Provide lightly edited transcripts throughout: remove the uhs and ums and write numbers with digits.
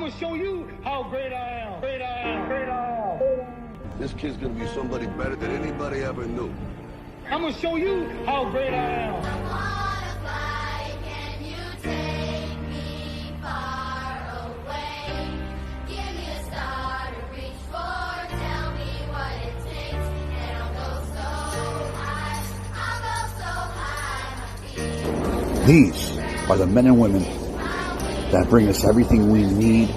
gonna show you how great I am. Great I am. Great I am. This kid's gonna be somebody better than anybody ever knew. I'm gonna show you how great I am. These are the men and women that bring us everything we need,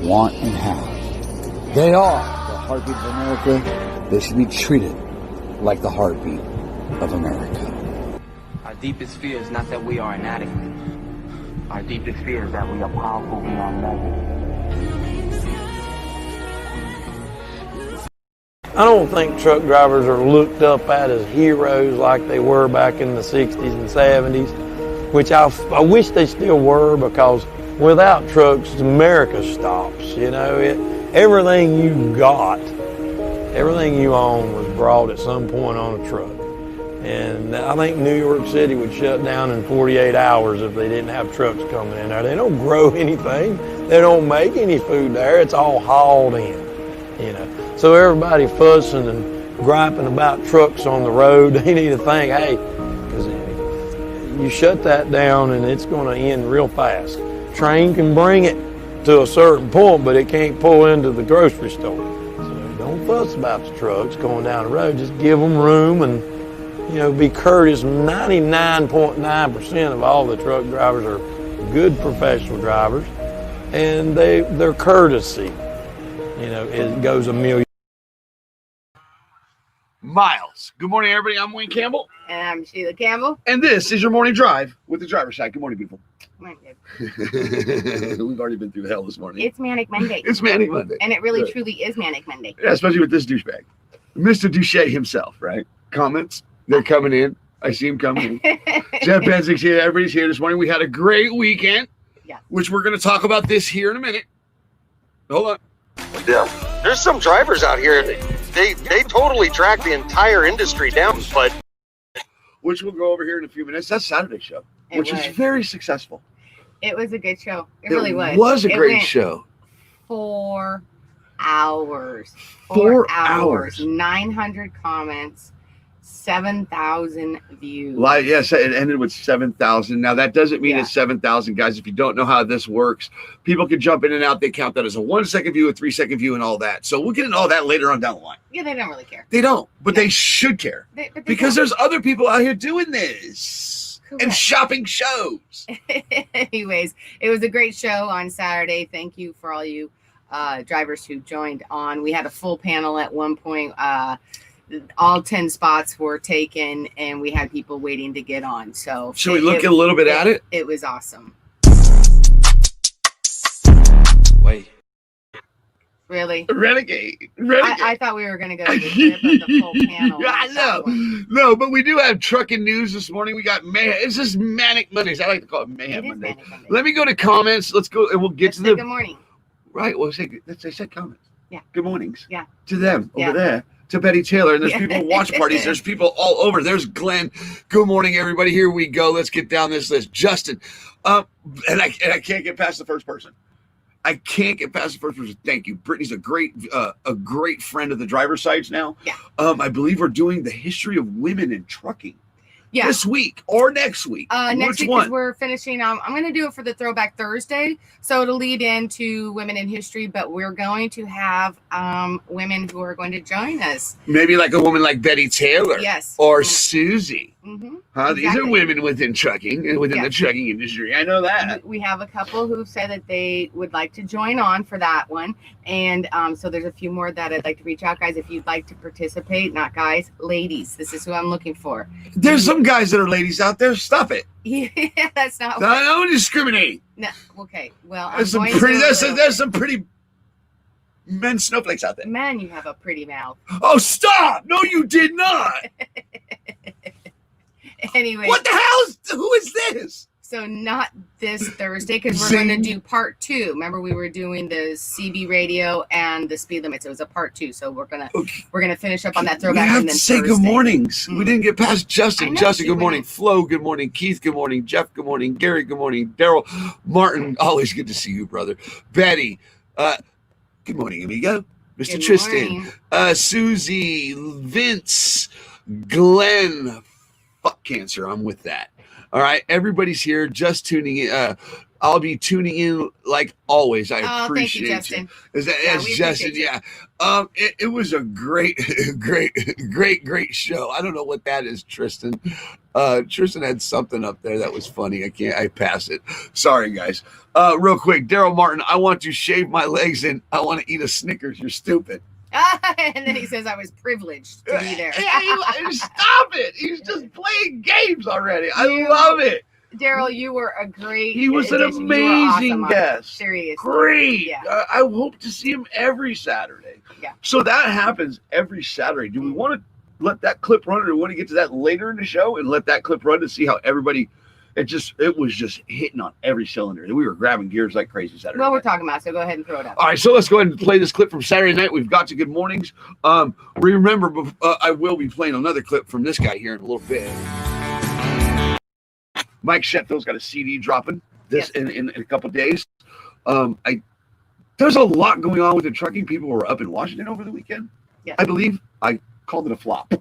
want, and have. They are the heartbeat of America. They should be treated like the heartbeat of America. Our deepest fear is not that we are inadequate. Our deepest fear is that we are powerful beyond measure. I don't think truck drivers are looked up at as heroes like they were back in the 60s and 70s, which I wish they still were, because without trucks, America stops. You know, everything you got, everything you own was brought at some point on a truck. And I think New York City would shut down in 48 hours if they didn't have trucks coming in there. They don't grow anything. They don't make any food there. It's all hauled in, you know. So everybody fussing and griping about trucks on the road, they need to think, hey, because you shut that down and it's going to end real fast. Train can bring it to a certain point, but it can't pull into the grocery store. So don't fuss about the trucks going down the road. Just give them room and, you know, be courteous. 99.9% of all the truck drivers are good professional drivers, and their courtesy, you know, it goes a million. Miles. Good morning, everybody. I'm Wayne Campbell. And I'm Sheila Campbell. And this is your morning drive with the driver's side. Good morning, people. Morning, babe. We've already been through hell this morning. It's Manic Monday. It's Manic Monday. And it really, truly is Manic Monday. Yeah, especially with this douchebag. Mr. Douche himself, right? Comments. They're coming in. I see him coming in. Jeff Benzik's here. Everybody's here this morning. We had a great weekend. Yeah. Which we're going to talk about this here in a minute. Hold on. Yeah, there's some drivers out here. They totally drag the entire industry down, but which we'll go over here in a few minutes. That's Saturday's show, which was very successful. It was a good show. It really was. It was a great show. 4 hours. 4 hours. 900 comments. 7,000 views. Yes, it ended with 7,000. Now, that doesn't mean it's 7,000, guys. If you don't know how this works, people can jump in and out. They count that as a 1-second view, a 3-second view, and all that. So we'll get into all that later on down the line. Yeah, they don't really care. They don't, but they should care. Because there's other people out here doing this. Correct. And shopping shows. Anyways, it was a great show on Saturday. Thank you for all you drivers who joined on. We had a full panel at one point. All 10 spots were taken, and we had people waiting to get on. So should we look a little bit at it? It was awesome. Wait. Really? Renegade. I thought we were going to go to the full panel. I know. No, but we do have trucking news this morning. We got mayhem. It's just Manic Mondays. I like to call it Mayhem Monday. Manic Monday. Let me go to comments. Let's go, and we'll get to the. Good morning. Right. Well, they said comments. Yeah. Good mornings. Yeah. To them over there. To Betty Taylor, and there's people at watch parties. There's people all over. There's Glenn. Good morning, everybody. Here we go. Let's get down this list. Justin, and I can't get past the first person. Thank you. Brittany's a great friend of the driver's sides now. Yeah. I believe we're doing the history of women in trucking. Yeah. This week or next week. Next week, because we're finishing. I'm going to do it for the Throwback Thursday, so it'll lead into Women in History. But we're going to have women who are going to join us. Maybe like a woman like Betty Taylor. Yes. Or Susie. Mm-hmm. Exactly. These are women within trucking and within the trucking industry. I know that. We have a couple who said that they would like to join on for that one. And so there's a few more that I'd like to reach out, guys. If you'd like to participate, not guys, ladies. This is who I'm looking for. There's some guys that are ladies out there. Stop it. Yeah, that's not. I don't discriminate. No. Okay. Well, there's some pretty men snowflakes out there. Man, you have a pretty mouth. Oh, stop! No, you did not. Anyway. What the hell? Who is this? So not this Thursday, because we're going to do part 2. Remember, we were doing the CB radio and the speed limits. It was a part 2, so we're gonna finish up on that throwback. We have and then to say Thursday. good mornings. We didn't get past Justin. know, Justin, she good morning. went. Flo, good morning. Keith, good morning. Jeff, good morning. Gary, good morning. Daryl, Martin, always good to see you, brother. Betty, good morning, amigo. Mr. Good Tristan, Susie, Vince, Glenn. Fuck cancer. I'm with that. All right. Everybody's here just tuning in. I'll be tuning in like always. I appreciate thank you, Justin. That's Justin. Yeah. It was a great show. I don't know what that is, Tristan. Tristan had something up there that was funny. I passed it. Sorry, guys. Real quick, Daryl Martin, I want to shave my legs and I want to eat a Snickers. You're stupid. And then he says I was privileged to be there. Stop it. He's just playing games already. I love it. Daryl, you were a great He was an addition. amazing awesome guest. Seriously. Great. Yeah. I hope to see him every Saturday. Yeah. So that happens every Saturday. Do we want to let that clip run, or do we want to get to that later in the show and let that clip run to see how everybody it was just hitting on every cylinder. We were grabbing gears like crazy Saturday Well, we're night. talking about, so go ahead and throw it up. All right, so let's go ahead and play this clip from Saturday night. We've got to good mornings. Remember, I will be playing another clip from this guy here in a little bit. Mike Sheffield's got a CD dropping in a couple days. There's a lot going on with the trucking. People were up in Washington over the weekend. Yeah. I believe I called it a flop.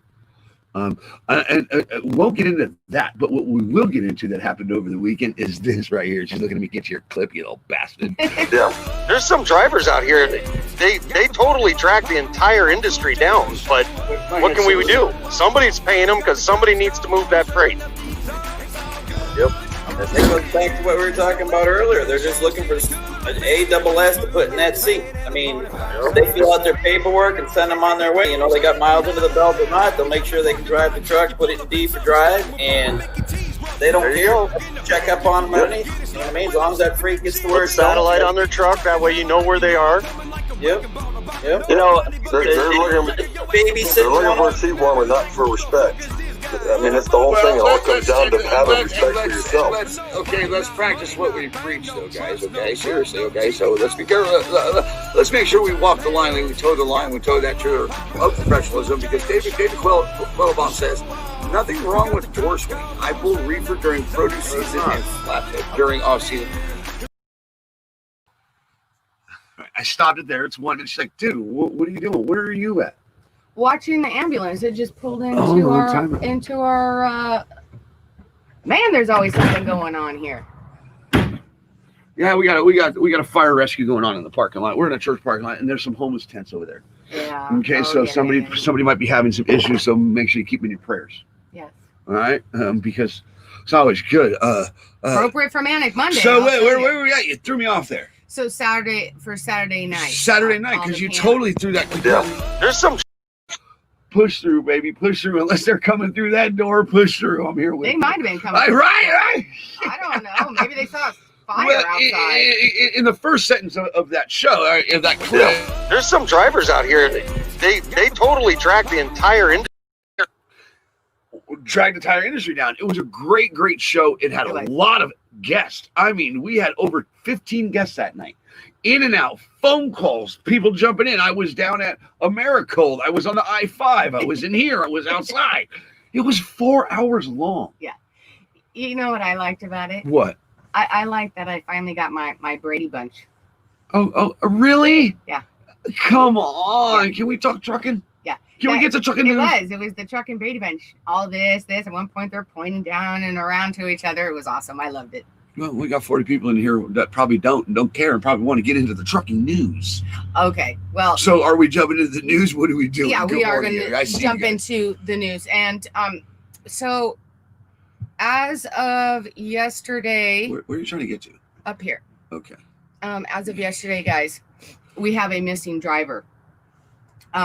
And won't get into that, but what we will get into that happened over the weekend is this right here. She's looking at me, get your clip, you little bastard. Yeah, there's some drivers out here. They totally drag the entire industry down. But what can we do? Somebody's paying them because somebody needs to move that freight. Yep. That goes back to what we were talking about earlier. They're just looking for an ASS to put in that seat. I mean, if they fill out their paperwork and send them on their way, they got miles under the belt or not, they'll make sure they can drive the truck, put it in D for drive, and they don't care. Check up on them underneath. You know what I mean? As long as that freight gets to where it's satellite on their truck, that way you know where they are. Yep. They're looking for a seat warmer, not for respect. I mean, it's the whole thing. It all comes down to having respect for yourself. Let's practice what we preach, though, guys. Okay, seriously. Okay, so let's be careful. Let's make sure we walk the line. We toe the line. We toe that true of professionalism. Because David Quillbaum says nothing wrong with door swinging. I pull reefer during produce season and flatbed during off season. I stopped it there. It's one. It's like, dude, what are you doing? Where are you at? Watching the ambulance. It just pulled into our man, there's always something going on here. Yeah, we got a fire rescue going on in the parking lot. We're in a church parking lot and there's some homeless tents over there. Yeah. Okay, so somebody might be having some issues, so make sure you keep them in your prayers. Yes. All right? Because it's always good. Appropriate for Manic Monday. So where were we at? You threw me off there. So Saturday night. Saturday night, because you totally threw that. Yeah. There's some push through, baby. Push through. Unless they're coming through that door, push through. I'm here with They might have been coming. Right. I don't know. Maybe they saw fire outside. In the first sentence of that show, of that clip. There's some drivers out here. They totally drag the entire industry. Drag the entire industry down. It was a great show. It had a lot of guests. I mean, we had over 15 guests that night. In and out, phone calls, people jumping in. I was down at Americold. I was on the I-5. I was in here. I was outside. It was 4 hours long. Yeah. You know what I liked about it? What? I liked that I finally got my Brady Bunch. Oh, really? Yeah. Come on. Yeah. Can we talk trucking? Yeah. Can we get to trucking news? It was the truck and Brady Bunch. All this. At one point, they're pointing down and around to each other. It was awesome. I loved it. Well, we got 40 people in here that probably don't care and probably want to get into the trucking news. Okay, well. So are we jumping into the news? What are we doing? Yeah, we are going to jump into the news. And so as of yesterday. Where are you trying to get to? Up here. Okay. As of yesterday, guys, we have a missing driver.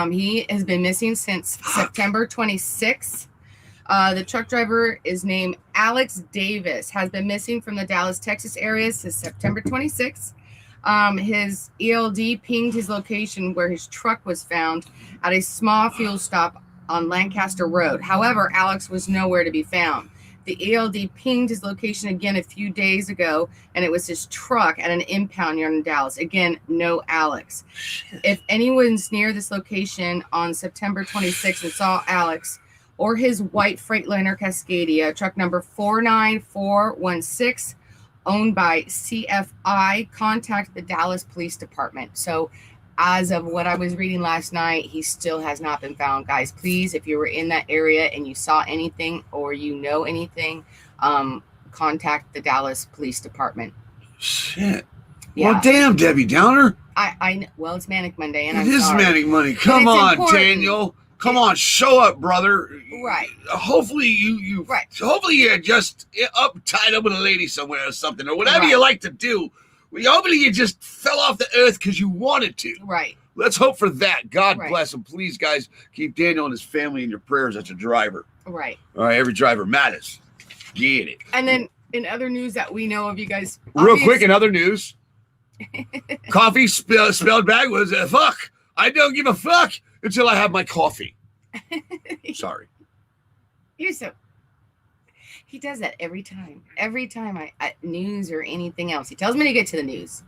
He has been missing since September 26th. The truck driver is named Alex Davis, has been missing from the Dallas, Texas area since September 26th. His ELD pinged his location where his truck was found at a small fuel stop on Lancaster Road. However, Alex was nowhere to be found. The ELD pinged his location again a few days ago, and it was his truck at an impound yard in Dallas. Again, no Alex. Shit. If anyone's near this location on September 26th and saw Alex or his white Freightliner Cascadia, truck number 49416, owned by CFI, contact the Dallas Police Department. So as of what I was reading last night, he still has not been found. Guys, please, if you were in that area and you saw anything or you know anything, contact the Dallas Police Department. Shit. Yeah. Well, damn, Debbie Downer. Well, it's Manic Monday, and It I'm is sorry. Manic Money. Come it's on, important. Daniel. Come on, show up, brother. Right. Hopefully you Right. Hopefully you're just tied up with a lady somewhere or something, or whatever Right. you like to do. Hopefully you just fell off the earth because you wanted to. Right. Let's hope for that. God Right. bless him. Please, guys, keep Daniel and his family in your prayers as a driver. Right. All right, every driver matters. Get it. And then in other news that we know of, you guys. Real quick, in other news, coffee spelled backwards. Fuck. I don't give a fuck until I have my coffee. Sorry. You're so. He does that every time. Every time I news or anything else, he tells me to get to the news.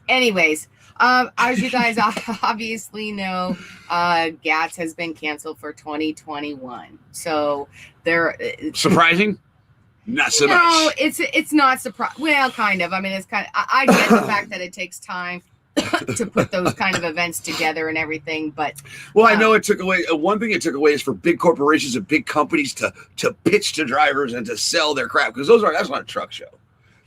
Anyways, as you guys obviously know, GATS has been canceled for 2021. So they're Surprising? Not so no, much. it's not surprising. Well, kind of. I mean, it's kind of. I get the fact that it takes time to put those kind of events together and everything, but Well, I know it took away one thing. It took away is for big corporations and big companies to pitch to drivers and to sell their crap, because that's not a truck show.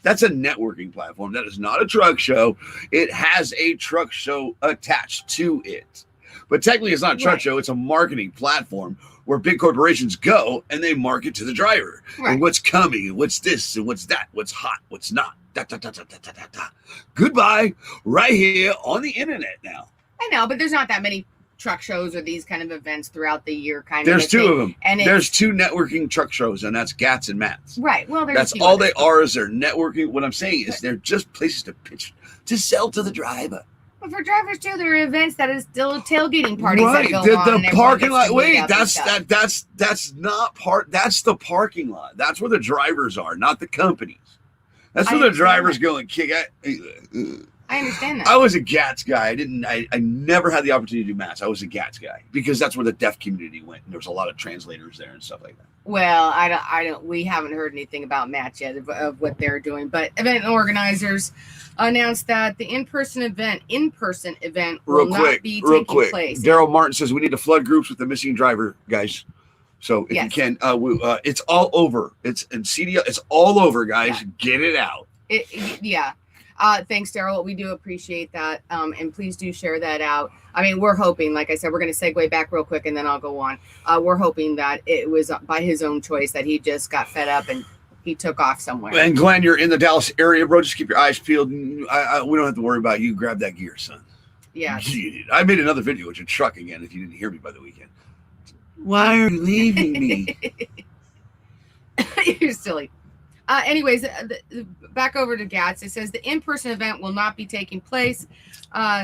That's a networking platform. That is not a truck show. It has a truck show attached to it, but technically it's not a truck show. It's a marketing platform where big corporations go and they market to the driver and what's coming and what's this and what's that, what's hot, what's not. Da, da, da, da, da, da, da. Goodbye, right here on the internet now. I know, but there's not that many truck shows or these kind of events throughout the year. There's two of them. And there's two networking truck shows, and that's GATS and MATS. Right. Well, that's all they are. Is they're networking. What I'm saying is they're just places to pitch to sell to the driver. But for drivers too, there are events that is still tailgating parties Right. that go on. The parking lot. Wait, that's not part. That's the parking lot. That's where the drivers are, not the companies. That's where the drivers go and kick at. I understand that. I was a GATS guy. I never had the opportunity to do MATS. I was a GATS guy because that's where the deaf community went. And there was a lot of translators there and stuff like that. Well, I don't. We haven't heard anything about MATS yet of what they're doing. But event organizers announced that the in-person event will not be taking place. Daryl Martin says we need to flood groups with the missing driver, guys. So if you can, it's all over. It's in CDL. It's all over, guys. Yeah. Get it out. Thanks, Daryl. We do appreciate that. And please do share that out. I mean, we're hoping, like I said, we're going to segue back real quick and then I'll go on. We're hoping that it was by his own choice that he just got fed up and he took off somewhere. And Glenn, you're in the Dallas area, bro. Just keep your eyes peeled. We don't have to worry about you. Grab that gear, son. Yeah. I made another video with your truck again, if you didn't hear me by the weekend. Why are you leaving me? You're silly. Anyways, back over to GATS. It says the in-person event will not be taking place,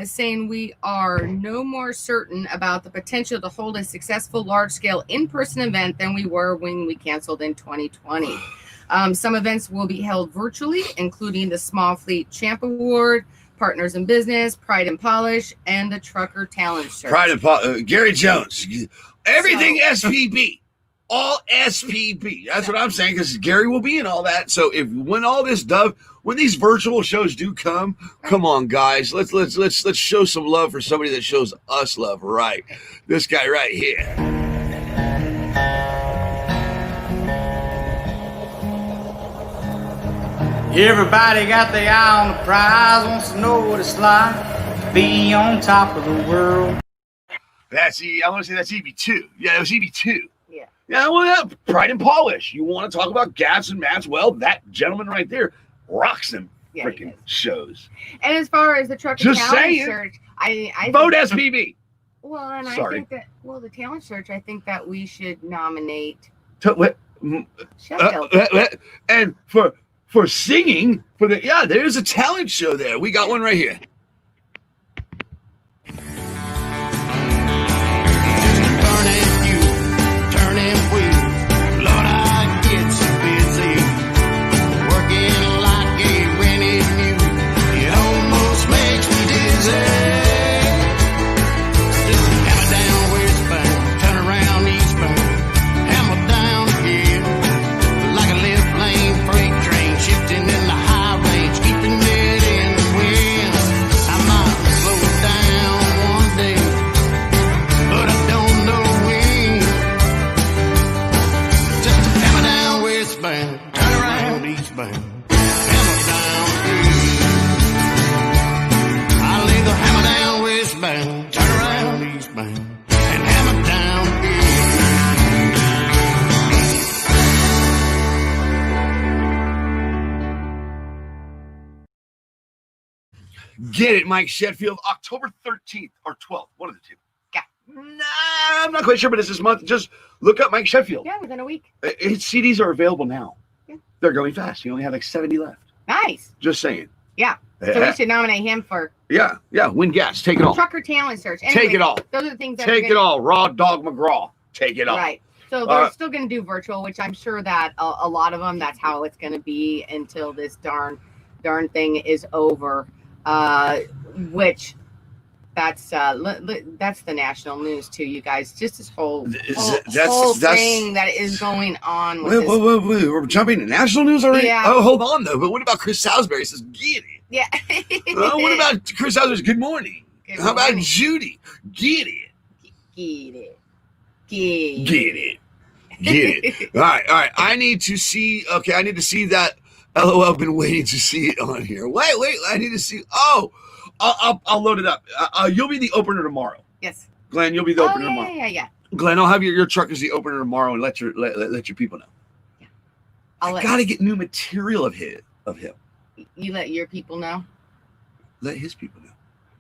saying we are no more certain about the potential to hold a successful large-scale in-person event than we were when we canceled in 2020. Some events will be held virtually, including the Small Fleet Champ Award, Partners in Business, Pride and Polish, and the Trucker Talent Search. Pride and Polish. Gary Jones. Everything SPB. All SPB. That's what I'm saying, because Gary will be in all that. So when these virtual shows do come on, guys. Let's show some love for somebody that shows us love, right? This guy right here. Everybody got their eye on the prize, wants to know what it's like to be on top of the world. I want to say that's EB2. Yeah, it was EB2. Yeah, well, Pride and Polish. You want to talk about GATS and MATS? Well, that gentleman right there rocks them freaking shows. And as far as the Trucker Talent Search, I vote SPB. Well, and I think that the Talent Search, I think that we should nominate. And for singing there's a talent show there. We got one right here. Get it, Mike Sheffield, October 13th or 12th, one of the two. Yeah. Nah, I'm not quite sure, but it's this month. Just look up Mike Sheffield. Yeah, within a week. His CDs are available now. Yeah. They're going fast. You only have like 70 left. Nice. Just saying. Yeah. So we should nominate him for Yeah. Win gas. Take it all. Trucker Talent Search. Anyway, Take it all. Those are the things that Take it all. Raw Dog McGraw. Take it all. Right. So they're still going to do virtual, which I'm sure that a lot of them, that's how it's going to be until this darn thing is over. Which that's the national news too, you guys. Just this whole thing that is going on. With wait. We're jumping to national news already? Yeah. Oh, hold on though. But what about Chris Salisbury? Says get it. Yeah. What about Chris Salisbury's good morning? How about Judy? Get it. Get it. All right. I need to see that. LOL, I've been waiting to see it on here. Wait. I need to see. Oh, I'll load it up. You'll be the opener tomorrow. Yes. Glenn, you'll be the opener tomorrow. Yeah. Glenn, I'll have your truck as the opener tomorrow and let your people know. Yeah. I gotta get new material of him. You let your people know? Let his people know.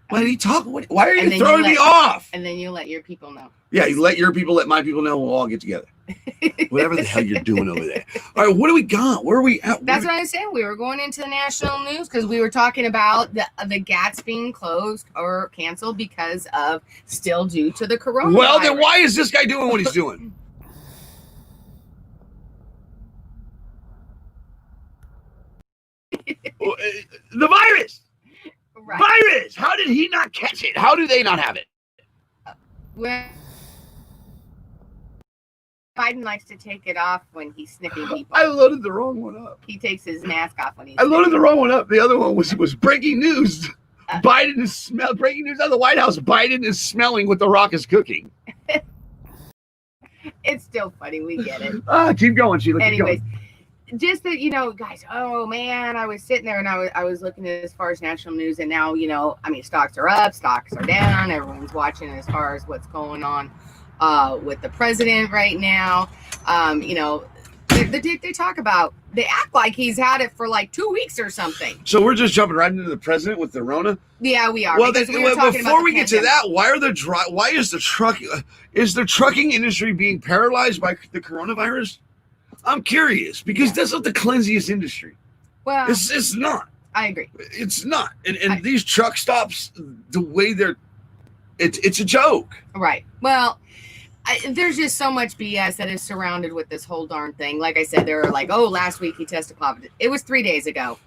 Why did he talk? Why are you throwing me off? And then you let your people know. Yeah, you let your people, let my people know, we'll all get together. Whatever the hell you're doing over there. All right, what do we got? Where are we at? That's what I was saying. We were going into the national news because we were talking about the GATS being closed or canceled because of still due to the coronavirus. Well, then why is this guy doing what he's doing? The virus. Right. Virus. How did he not catch it? How do they not have it? Well, Biden likes to take it off when he's sniffing people. I loaded the wrong one up. He takes his mask off when he's I loaded the wrong one up. The other one was breaking news. Biden is breaking news out of the White House. Biden is smelling what The Rock is cooking. It's still funny. We get it. Keep going, Sheila. Anyways, just that, guys, oh man, I was sitting there and I was looking at as far as national news, and now, stocks are up, stocks are down. Everyone's watching as far as what's going on with the president right now. They talk about, they act like he's had it for like 2 weeks or something. So we're just jumping right into the president with the Rona? Yeah, we are. Well, before we get to that, why is the trucking industry being paralyzed by the coronavirus? I'm curious, because that's not the cleansiest industry. Well, it's not. I agree. It's not. And these truck stops, the way it's a joke. Right. Well, there's just so much BS that is surrounded with this whole darn thing. Like I said, they were like, oh, last week he tested positive. It was 3 days ago.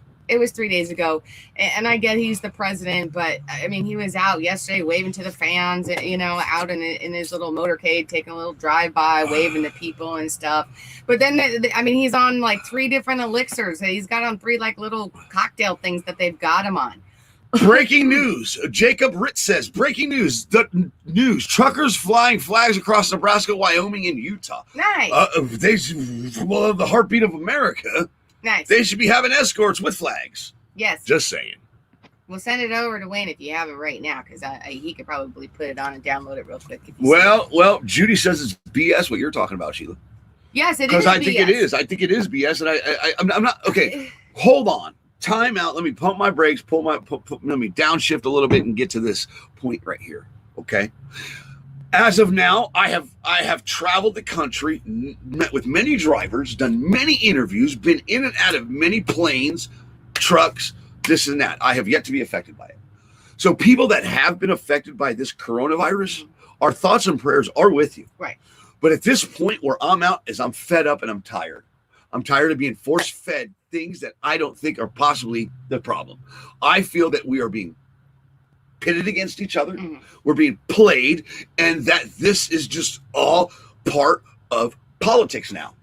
And I get he's the president, but I mean, he was out yesterday waving to the fans, out in his little motorcade, taking a little drive-by, waving to people and stuff. But then, he's on like 3 different elixirs. He's got on 3 like little cocktail things that they've got him on. Breaking news. Jacob Ritz says, breaking news. The news. Truckers flying flags across Nebraska, Wyoming, and Utah. Nice. The heartbeat of America. Nice. They should be having escorts with flags. Yes. Just saying. We'll send it over to Wayne if you have it right now, because he could probably put it on and download it real quick. Well, Judy says it's BS what you're talking about, Sheila. Yes, it is. Because I think it is. I think it is BS, and I'm not okay. Hold on. Time out. Let me pump my brakes. Let me downshift a little bit and get to this point right here. Okay. As of now, I have traveled the country, met with many drivers, done many interviews, been in and out of many planes, trucks, this and that. I have yet to be affected by it. So people that have been affected by this coronavirus, our thoughts and prayers are with you. Right. But at this point where I'm out is I'm fed up and I'm tired. I'm tired of being force-fed things that I don't think are possibly the problem. I feel that we are being pitted against each other. Mm-hmm. We're being played, and that this is just all part of politics now.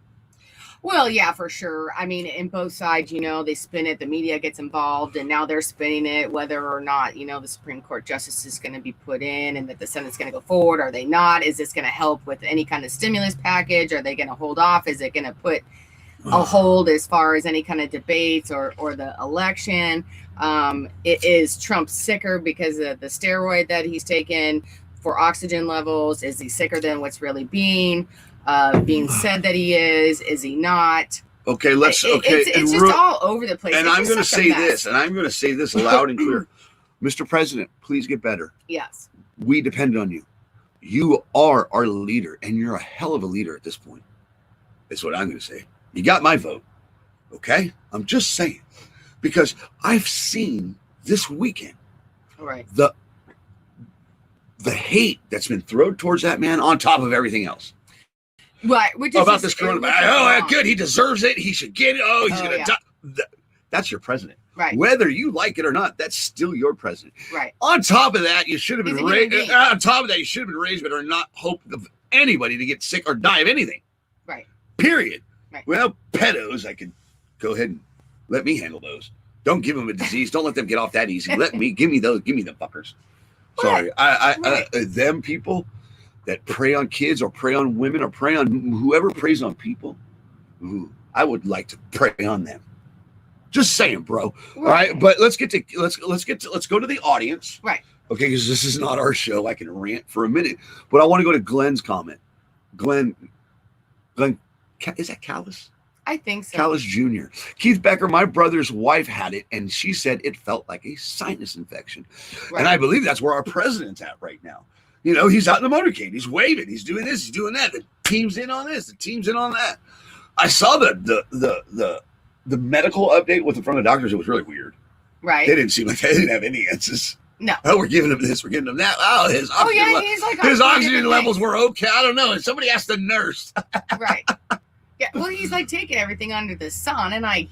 Well, yeah, for sure. I mean, in both sides, they spin it, the media gets involved, and now they're spinning it whether or not, the Supreme Court justice is going to be put in and that the Senate's going to go forward. Are they not? Is this going to help with any kind of stimulus package? Are they going to hold off? Is it going to put a hold as far as any kind of debates or the election? Is Trump sicker because of the steroid that he's taken for oxygen levels? Is he sicker than what's really being said that he is? Is he not? Okay, it's just all over the place. And I'm going to say this loud and clear. Mr. President, please get better. Yes. We depend on you. You are our leader, and you're a hell of a leader at this point. That's what I'm going to say. You got my vote, okay? I'm just saying. Because I've seen this weekend Right. the hate that's been thrown towards that man on top of everything else. Right. Which is About just, this coronavirus. Oh, good. He deserves it. He should get it. Oh, he's going to die. That's your president. Right. Whether you like it or not, that's still your president. Right. On top of that, you should have been He's a raised. human being. On top of that, you should have been raised, but are not hope of anybody to get sick or die of anything. Right. Period. Right. Well, pedos, I could go ahead and let me handle those. Don't give them a disease. Don't let them get off that easy. Give me those. Give me the fuckers. Sorry, them people that prey on kids or prey on women or prey on whoever preys on people. Ooh, I would like to prey on them. Just saying, bro. All right, but let's go to the audience. Right. Okay, because this is not our show. I can rant for a minute, but I want to go to Glenn's comment. Glenn, is that Callis? I think so. Callis Jr. Keith Becker, my brother's wife had it, and she said it felt like a sinus infection. Right. And I believe that's where our president's at right now. You know, he's out in the motorcade. He's waving. He's doing this. He's doing that. The team's in on this. The team's in on that. I saw the medical update with the front of the doctors. It was really weird. Right. They didn't seem like they didn't have any answers. No. Oh, we're giving him this. We're giving him that. Oh, his oxygen, he's like his oxygen levels were okay. I don't know. And somebody asked the nurse. Right. Yeah, well, he's like taking everything under the sun, and I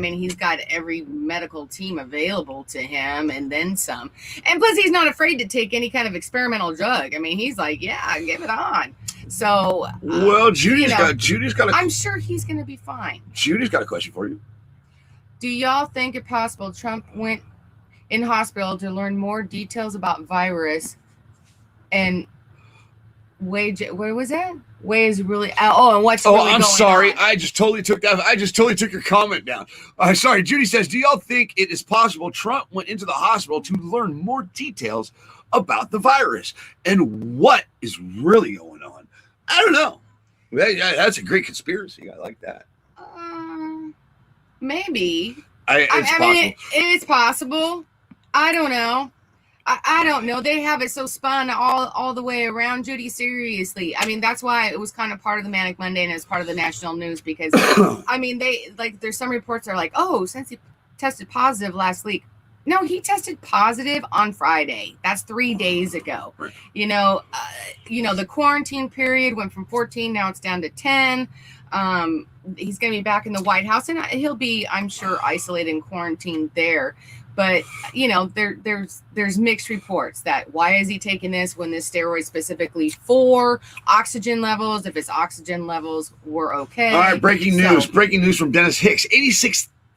mean, he's got every medical team available to him and then some. And plus, he's not afraid to take any kind of experimental drug. I mean, he's like, yeah, give it on. So, well, Judy's got I'm sure he's going to be fine. Judy's got a question for you. Do y'all think it possible Trump went in hospital to learn more details about virus and what was that? Ways really and what's really I'm going sorry. on? I just totally took your comment down. Sorry. Judy says, do y'all think it is possible Trump went into the hospital to learn more details about the virus and what is really going on? I don't know. That's a great conspiracy. I like that. Maybe. It's mean, it's possible. I don't know. I don't know. They have it so spun all the way around, Judy. Seriously. I mean, that's why it was kind of part of the Manic Monday and it's part of the national news because, I mean, there's some reports that are like, oh, since he tested positive last week. No, he tested positive on Friday. That's 3 days ago. Right. You know, the quarantine period went from 14. Now it's down to 10. He's going to be back in the White House and he'll be, I'm sure, isolated and quarantined there. But, you know, there's mixed reports that why is he taking this when this steroid specifically for oxygen levels, if his oxygen levels were okay. All right, breaking news from Dennis Hicks.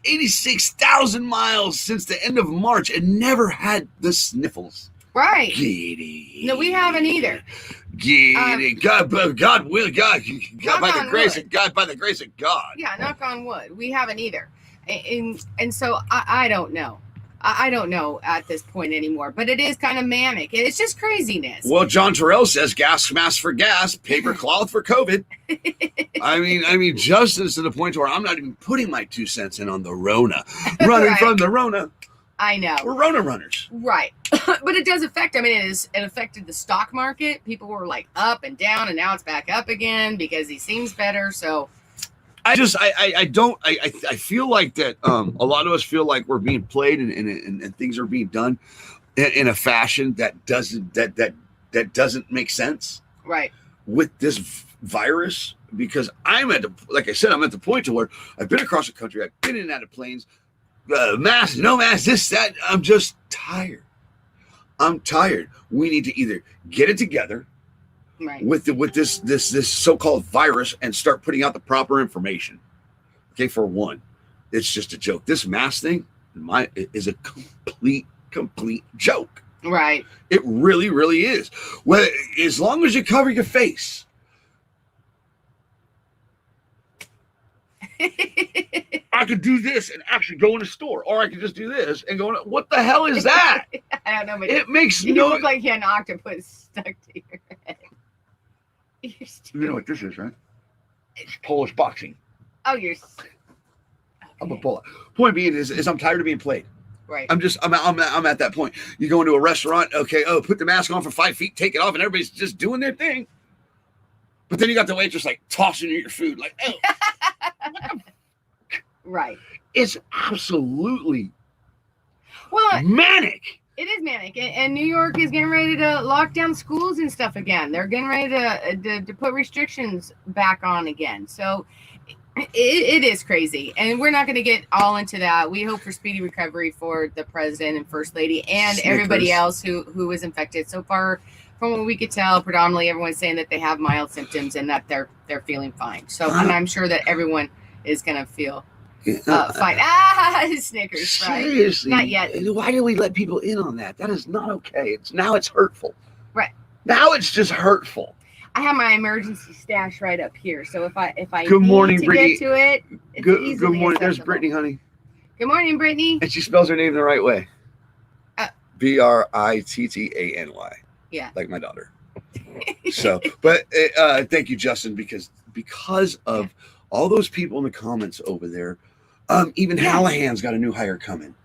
86,000 miles since the end of March and never had the sniffles. Right. Giddy. No, we haven't either. Giddy. God by the grace of God, by the grace of God. Yeah, knock on wood. We haven't either. And so I don't know. I don't know at this point anymore, but it is kind of manic. It's just craziness. Well, John Terrell says gas mask for gas, paper cloth for COVID. I mean, justice to the point where I'm not even putting my 2 cents in on the Rona. Running Right. from the Rona. I know. We're Rona runners. Right. But it does affect, it affected the stock market. People were like up and down and now it's back up again because he seems better. So I feel like that a lot of us feel like we're being played and things are being done in a fashion that doesn't make sense. Right. With this virus, because I'm at the point to where I've been across the country, I've been in and out of planes, mask, no mask, this, that. I'm just tired. I'm tired. We need to either get it together. Right. With this so-called virus and start putting out the proper information. Okay, for one, it's just a joke. This mask thing is a complete joke. Right. It really, really is. Well, as long as you cover your face. I could do this and actually go in a store, or I could just do this and go. What the hell is that? I don't know. But it makes you look like you had an octopus stuck to your head. You know what this is, right? It's Polish boxing. Oh, you're. I'm a bullet. Point being is I'm tired of being played. Right. I'm at that point. You go into a restaurant, okay, put the mask on for 5 feet, take it off, and everybody's just doing their thing. But then you got the waitress like tossing you your food, like, oh. Right. It's absolutely well manic. It is manic, and New York is getting ready to lock down schools and stuff again. They're getting ready to put restrictions back on again. So it is crazy, and we're not going to get all into that. We hope for speedy recovery for the president and first lady and everybody else who was infected. So far, from what we could tell, predominantly everyone's saying that they have mild symptoms and that they're feeling fine. So, and I'm sure that everyone is going to feel fine. Snickers, right? Seriously, not yet. Why do we let people in on that? That is not okay. It's hurtful. Right. Now it's just hurtful. I have my emergency stash right up here, so if I Good morning, need to Brittany. get to it, it's Good morning. There's accessible. Brittany, honey. Good morning, Brittany. And she spells her name the right way. Brittany. Yeah. Like my daughter. So, but thank you, Justin, because of all those people in the comments over there, even Hallahan's got a new hire coming.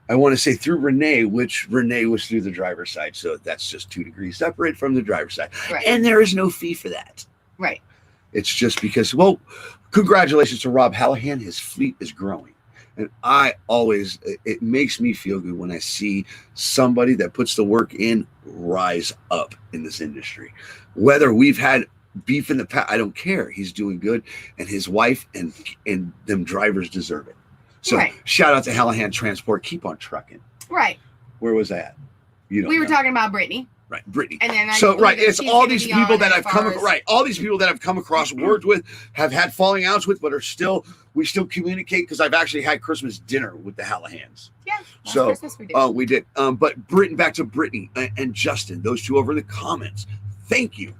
I want to say through Renee, which Renee was through the driver's side. So that's just 2 degrees separate from the driver's side. Right. And there is no fee for that. Right. It's just because, well, congratulations to Rob Hallahan. His fleet is growing. And it makes me feel good when I see somebody that puts the work in rise up in this industry. Whether we've had beef in the past, I don't care. He's doing good. And his wife and them drivers deserve it. So shout out to Hallahan Transport. Keep on trucking. Right. Where was that? We were talking about Brittany. Right, Brittany. And then it's all these people that I've all these people that I've come across, worked with, have had falling outs with, but we still communicate because I've actually had Christmas dinner with the Hallahans. Yeah. So Christmas we did. We did. But back to Brittany and Justin, those two over in the comments. Thank you,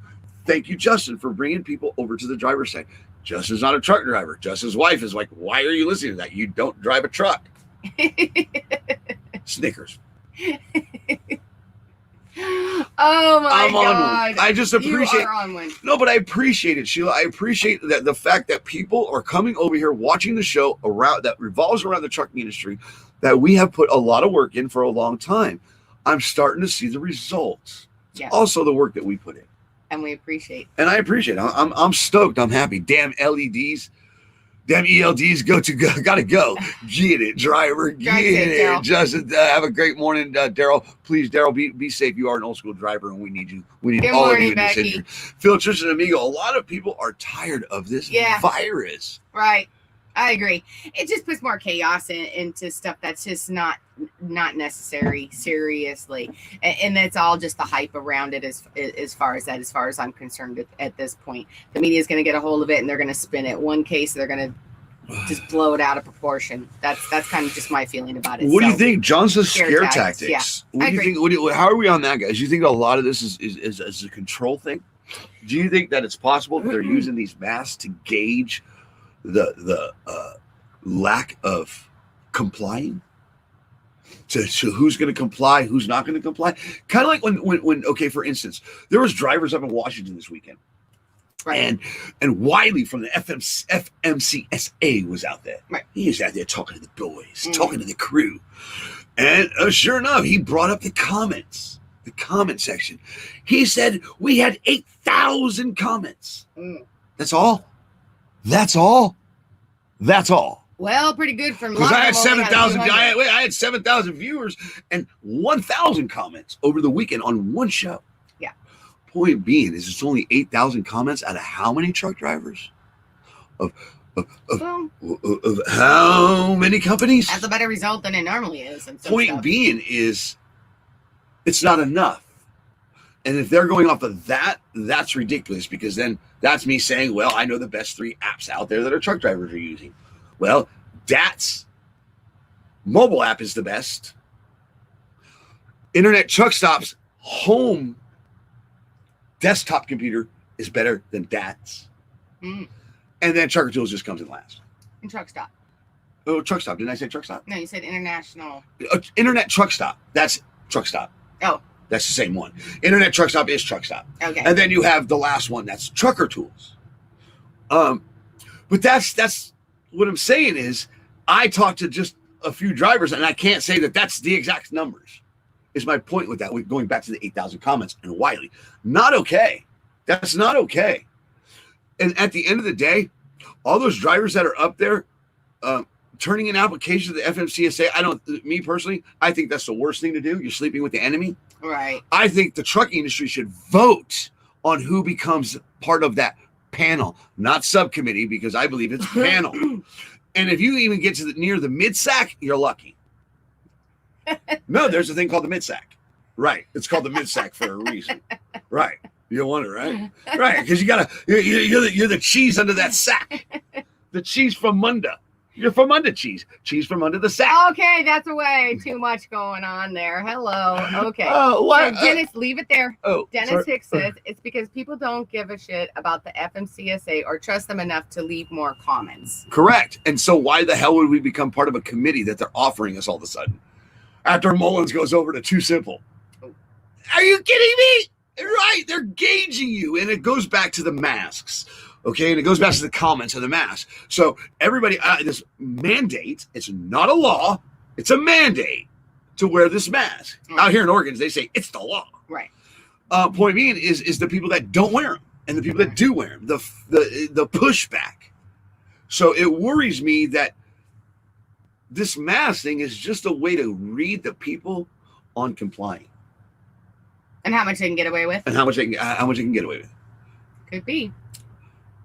Justin, for bringing people over to the driver's side. Justin's not a truck driver. Justin's wife is like, why are you listening to that? You don't drive a truck. Snickers. Oh my I'm God. on one. I just appreciate. You are on one. No, but I appreciate it, Sheila. I appreciate that the fact that people are coming over here watching the show around that revolves around the trucking industry that we have put a lot of work in for a long time. I'm starting to see the results. Yeah. Also the work that we put in. And we appreciate. And I appreciate it. I'm stoked. I'm happy. Damn LEDs. Damn ELDs, gotta go. Get it, driver. Get it. Justin, have a great morning, Daryl. Please, Daryl, be safe. You are an old school driver, and we need you. We need all of you in this industry. Phil, Tristan, Amigo, a lot of people are tired of this virus. Right. I agree. It just puts more chaos into stuff that's just not necessary, seriously. And that's all just the hype around it as far as I'm concerned at this point. The media is going to get a hold of it and they're going to spin it. One case, they're going to just blow it out of proportion. That's kind of just my feeling about it. What do you think? John says scare tactics. Yeah, what do you think? How are we on that, guys? Do you think a lot of this is a control thing? Do you think that it's possible that they're using these masks to gauge the lack of complying to who's going to comply, who's not going to comply? Kind of like when okay, for instance, there was drivers up in Washington this weekend, right? And Wiley from the FMCSA was out there. Right, he was out there talking to the boys, talking to the crew, and sure enough, he brought up the comment section. He said we had 8,000 comments. That's all. Well, pretty good from. Because I had 7,000. I had 7,000 viewers and 1,000 comments over the weekend on one show. Yeah. Point being is it's only 8,000 comments out of how many truck drivers? Of how many companies? That's a better result than it normally is. Point being is it's not enough. And if they're going off of that, that's ridiculous, because then that's me saying, well, I know the best 3 apps out there that our truck drivers are using. Well, DAT's mobile app is the best. Internet Truck Stop's home desktop computer is better than DAT's. And then Trucker Tools just comes in last. And Truck Stop. Oh, Truck Stop. Didn't I say Truck Stop? No, you said International. Internet Truck Stop. That's Truck Stop. Oh. That's the same one. Internet Truck Stop is Truck Stop. Okay. And then you have the last one. That's Trucker Tools. But that's what I'm saying is I talk to just a few drivers, and I can't say that that's the exact numbers. Is my point with that? Going back to the 8,000 comments and Wiley, not okay. That's not okay. And at the end of the day, all those drivers that are up there turning in applications to the FMCSA, me personally, I think that's the worst thing to do. You're sleeping with the enemy. Right. I think the trucking industry should vote on who becomes part of that panel, not subcommittee, because I believe it's panel. And if you even get to near the mid-sack, you're lucky. No, there's a thing called the mid-sack. Right. It's called the mid-sack for a reason. Right. You don't wonder, right? Right. Because you're the cheese under that sack. The cheese from Munda. You're from under cheese. Cheese from under the sack. Okay, that's way too much going on there. Hello. Okay. What? So Dennis, leave it there. Dennis sorry. Hicks says it's because people don't give a shit about the FMCSA or trust them enough to leave more comments. Correct. And so why the hell would we become part of a committee that they're offering us all of a sudden? After Mullins goes over to Too Simple. Are you kidding me? Right. They're gauging you. And it goes back to the masks. Okay, and it goes back to the comments of the mask. So everybody, this mandate, it's not a law, it's a mandate to wear this mask. Out here in Oregon, they say it's the law. Right. Point being is the people that don't wear them and the people that do wear them, the pushback. So it worries me that this mask thing is just a way to read the people on complying. And how much they can get away with. And how much they can get away with. Could be.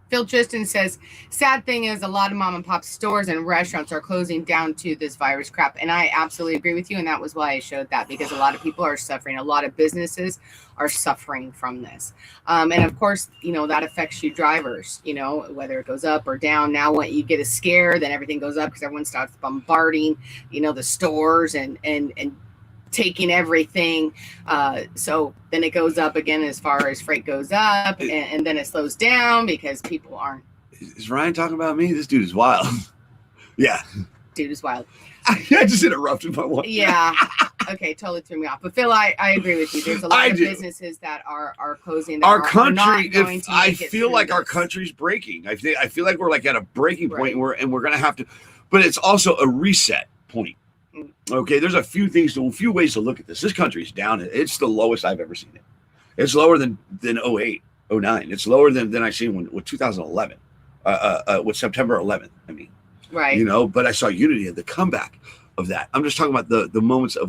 Phil Tristan says, sad thing is a lot of mom and pop stores and restaurants are closing down to this virus crap. And I absolutely agree with you. And that was why I showed that, because a lot of people are suffering. A lot of businesses are suffering from this. And of course, that affects you drivers, whether it goes up or down. Now when you get a scare, then everything goes up because everyone starts bombarding, the stores and taking everything. So then it goes up again as far as freight goes up, and then it slows down because people aren't. Is Ryan talking about me? This dude is wild. Yeah. Dude is wild. I just interrupted my one. Yeah. Okay, totally threw me off. But Phil, I agree with you. There's a lot of businesses that are closing. That our country, I feel like our country's breaking. I feel like we're like at a breaking point where we're going to have to, but it's also a reset point. Okay, there's a few ways to look at this. This country's down. It's the lowest I've ever seen it. It's lower than 08, 09. It's lower than I seen with 2011, with September 11th. I mean, right. But I saw unity and the comeback of that. I'm just talking about the moments of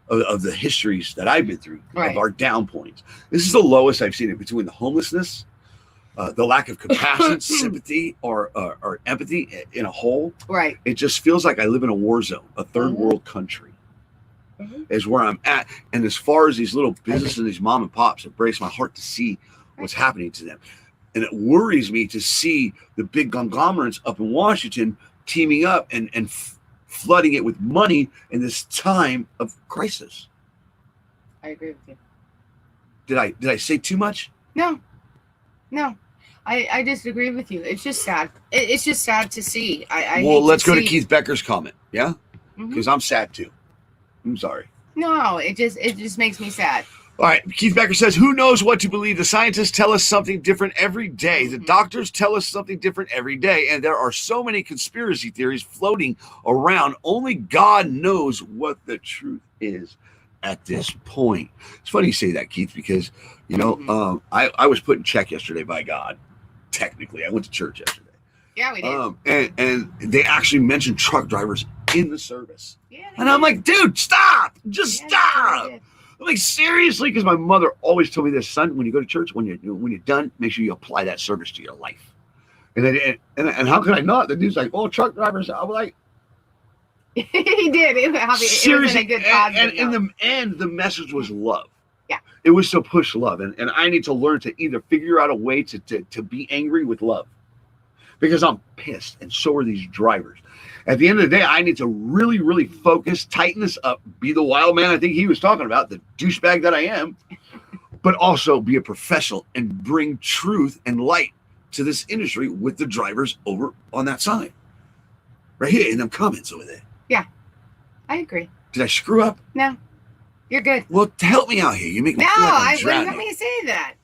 the histories that I've been through, of our down points. This is the lowest I've seen it, between the homelessness, the lack of compassion, sympathy, or empathy in a whole. Right. It just feels like I live in a war zone, a third world country is where I'm at. And as far as these little businesses and these mom and pops, it breaks my heart to see what's happening to them. And it worries me to see the big conglomerates up in Washington teaming up and flooding it with money in this time of crisis. I agree with you. Did I say too much? No. I just agree with you. It's just sad. It's just sad to see. Let's go to Keith Becker's comment. Yeah, because I'm sad too. I'm sorry. No, it just makes me sad. All right, Keith Becker says, who knows what to believe? The scientists tell us something different every day. The doctors tell us something different every day. And there are so many conspiracy theories floating around. Only God knows what the truth is at this point. It's funny you say that, Keith, because, I was put in check yesterday by God. Technically, I went to church yesterday. Yeah, we did. And they actually mentioned truck drivers in the service. Yeah, and I'm like, dude, stop. Just stop. I'm like, seriously? Because my mother always told me this, son, when you go to church, when you're done, make sure you apply that service to your life. And how could I not? The dude's like, oh, truck drivers. I was like, he did. It was a good cause. And in the end, the message was love. Yeah. It was to push love. And I need to learn to either figure out a way to be angry with love, because I'm pissed. And so are these drivers. At the end of the day, I need to really, really focus, tighten this up, be the wild man I think he was talking about, the douchebag that I am, but also be a professional and bring truth and light to this industry with the drivers over on that side. Right here in them comments over there. Yeah, I agree. Did I screw up? No, you're good. Well, help me out here. You make me feel like I'm wouldn't let me say that.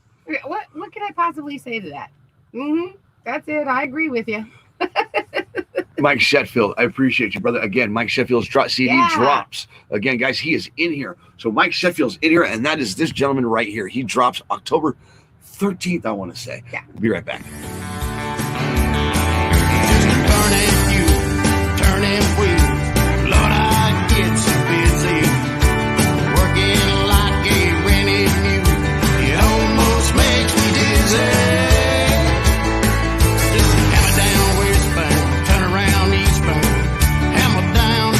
What can I possibly say to that? That's it. I agree with you. Mike Shetfield, I appreciate you, brother. Again, Mike Shetfield's CD drops. Again, guys, he is in here. So Mike Shetfield's in here, and that is this gentleman right here. He drops October 13th, I want to say. Yeah. We'll be right back. Turning wheels, Lord, I get so busy, working like a rented mule. It almost makes me dizzy. Just hammer down westbound, turn around eastbound, hammer down.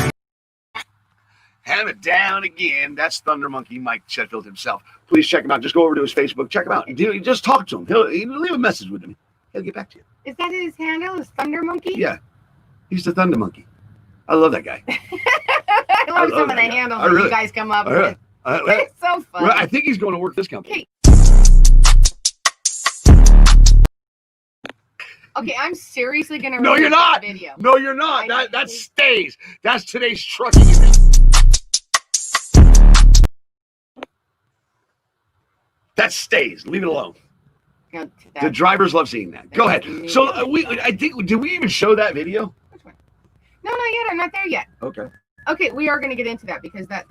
Hammer down again. That's Thunder Monkey Mike Shetfield himself. Please check him out. Just go over to his Facebook. Check him out. Just talk to him. He'll leave a message with him. He'll get back to you. Is that his handle? Is Thunder Monkey? Yeah. He's the Thunder Monkey. I love that guy. I love some of the handles that you guys come up with. It's so fun. I think he's going to work this company. Okay, I'm seriously going to No, you're not. Video. No, you're not. That stays. That's today's trucking event. That stays. Leave it alone. The drivers love seeing that. Go ahead. So I think, did we even show that video? No, not yet. I'm not there yet. Okay. Okay, we are going to get into that because that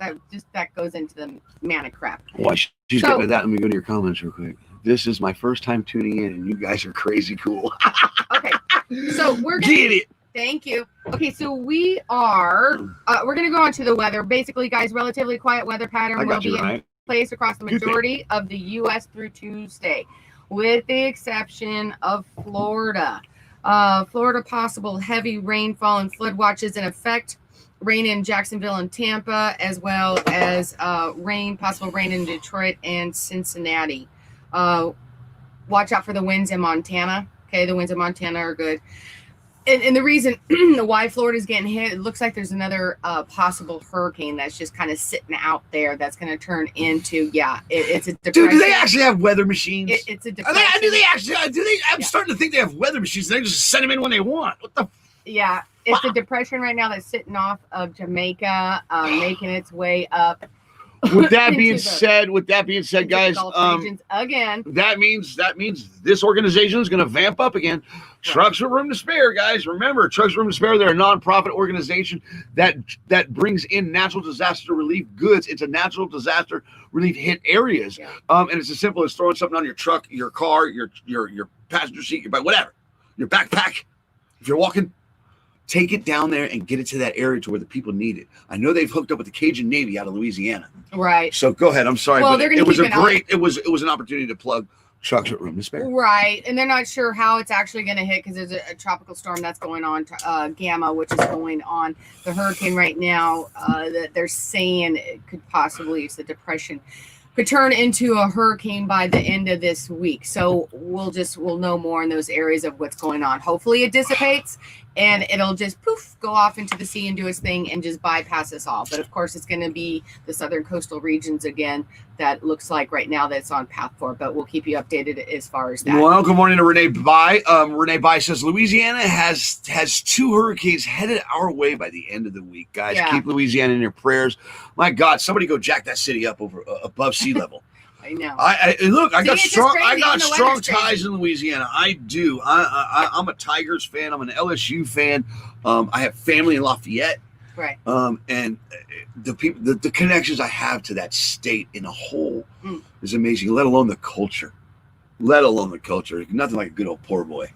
goes into the manic crap. Why she's getting to that? Let me go to your comments real quick. This is my first time tuning in, and you guys are crazy cool. Okay, so we're gonna get it. Thank you. Okay, so we are we're going to go on to the weather. Basically, guys, relatively quiet weather pattern will be in place across the majority of the U.S. through Tuesday, with the exception of Florida. Florida, possible heavy rainfall and flood watches in effect. Rain in Jacksonville and Tampa, as well as possible rain in Detroit and Cincinnati. Watch out for the winds in Montana. Okay, the winds in Montana are good. And the reason why Florida's getting hit, it looks like there's another possible hurricane that's just kind of sitting out there that's going to turn into, it's a depression. Dude, do they actually have weather machines? It's a depression. I'm starting to think they have weather machines. They just send them in when they want. What the? Yeah, it's a depression right now that's sitting off of Jamaica, making its way up. With that being said, guys, again, that means this organization is going to vamp up again. Trucks with Room to Spare, guys. Remember, Trucks with Room to Spare, they're a nonprofit organization that brings in natural disaster relief goods into natural disaster relief hit areas. Yeah. And it's as simple as throwing something on your truck, your car, your passenger seat, your bike, whatever, your backpack. If you're walking, take it down there and get it to that area to where the people need it. I know they've hooked up with the Cajun Navy out of Louisiana. Right. So go ahead. I'm sorry, well, but it was it was an opportunity to plug Trucks with Room to Spare. Right. And they're not sure how it's actually going to hit because there's a tropical storm that's going on, Gamma, which is going on. The hurricane right now that they're saying it could possibly, it's a depression, could turn into a hurricane by the end of this week. So we'll know more in those areas of what's going on. Hopefully it dissipates and it'll just poof, go off into the sea and do its thing and just bypass us all. But of course it's going to be the southern coastal regions again that looks like right now that's on path for, but we'll keep you updated as far as that. Well, good morning to Renee Bai. Renee Bai says Louisiana has 2 hurricanes headed our way by the end of the week. Guys, keep Louisiana in your prayers. My God, somebody go jack that city up over above sea level. I know. I got strong ties in Louisiana. I do. I'm a Tigers fan. I'm an LSU fan. I have family in Lafayette. Right. And the people, the connections I have to that state in a whole is amazing. Let alone the culture. Nothing like a good old poor boy.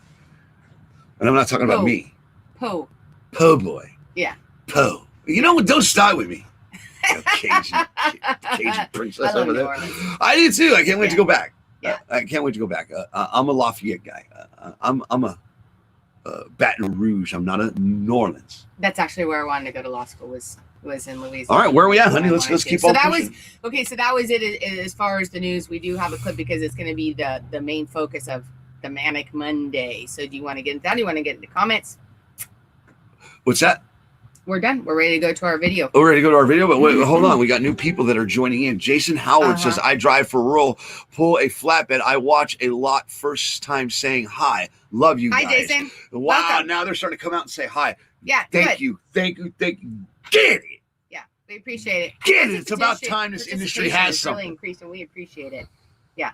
And I'm not talking about me. Po boy. Yeah. Po. You know what? Don't start with me. Cajun princess over there. I do too. I can't wait to go back. Yeah. I can't wait to go back. I'm a Lafayette guy. I'm a Baton Rouge. I'm not a New Orleans. That's actually where I wanted to go to law school was in Louisiana. All right, where are we at, honey? Let's keep on pushing. So that was it as far as the news. We do have a clip because it's going to be the main focus of the Manic Monday. So do you want to get into that? Do you want to get into comments? What's that? We're done. We're ready to go to our video. We're ready to go to our video, but wait, hold on. We got new people that are joining in. Jason Howard says, I drive for rural, pull a flatbed. I watch a lot first time saying hi. Love you guys. Hi, Jason. Wow, welcome. Now they're starting to come out and say hi. Yeah, Thank you. Get it. Yeah, we appreciate it. Get it. It's about time this industry has something. Really increasing. We appreciate it. Yeah.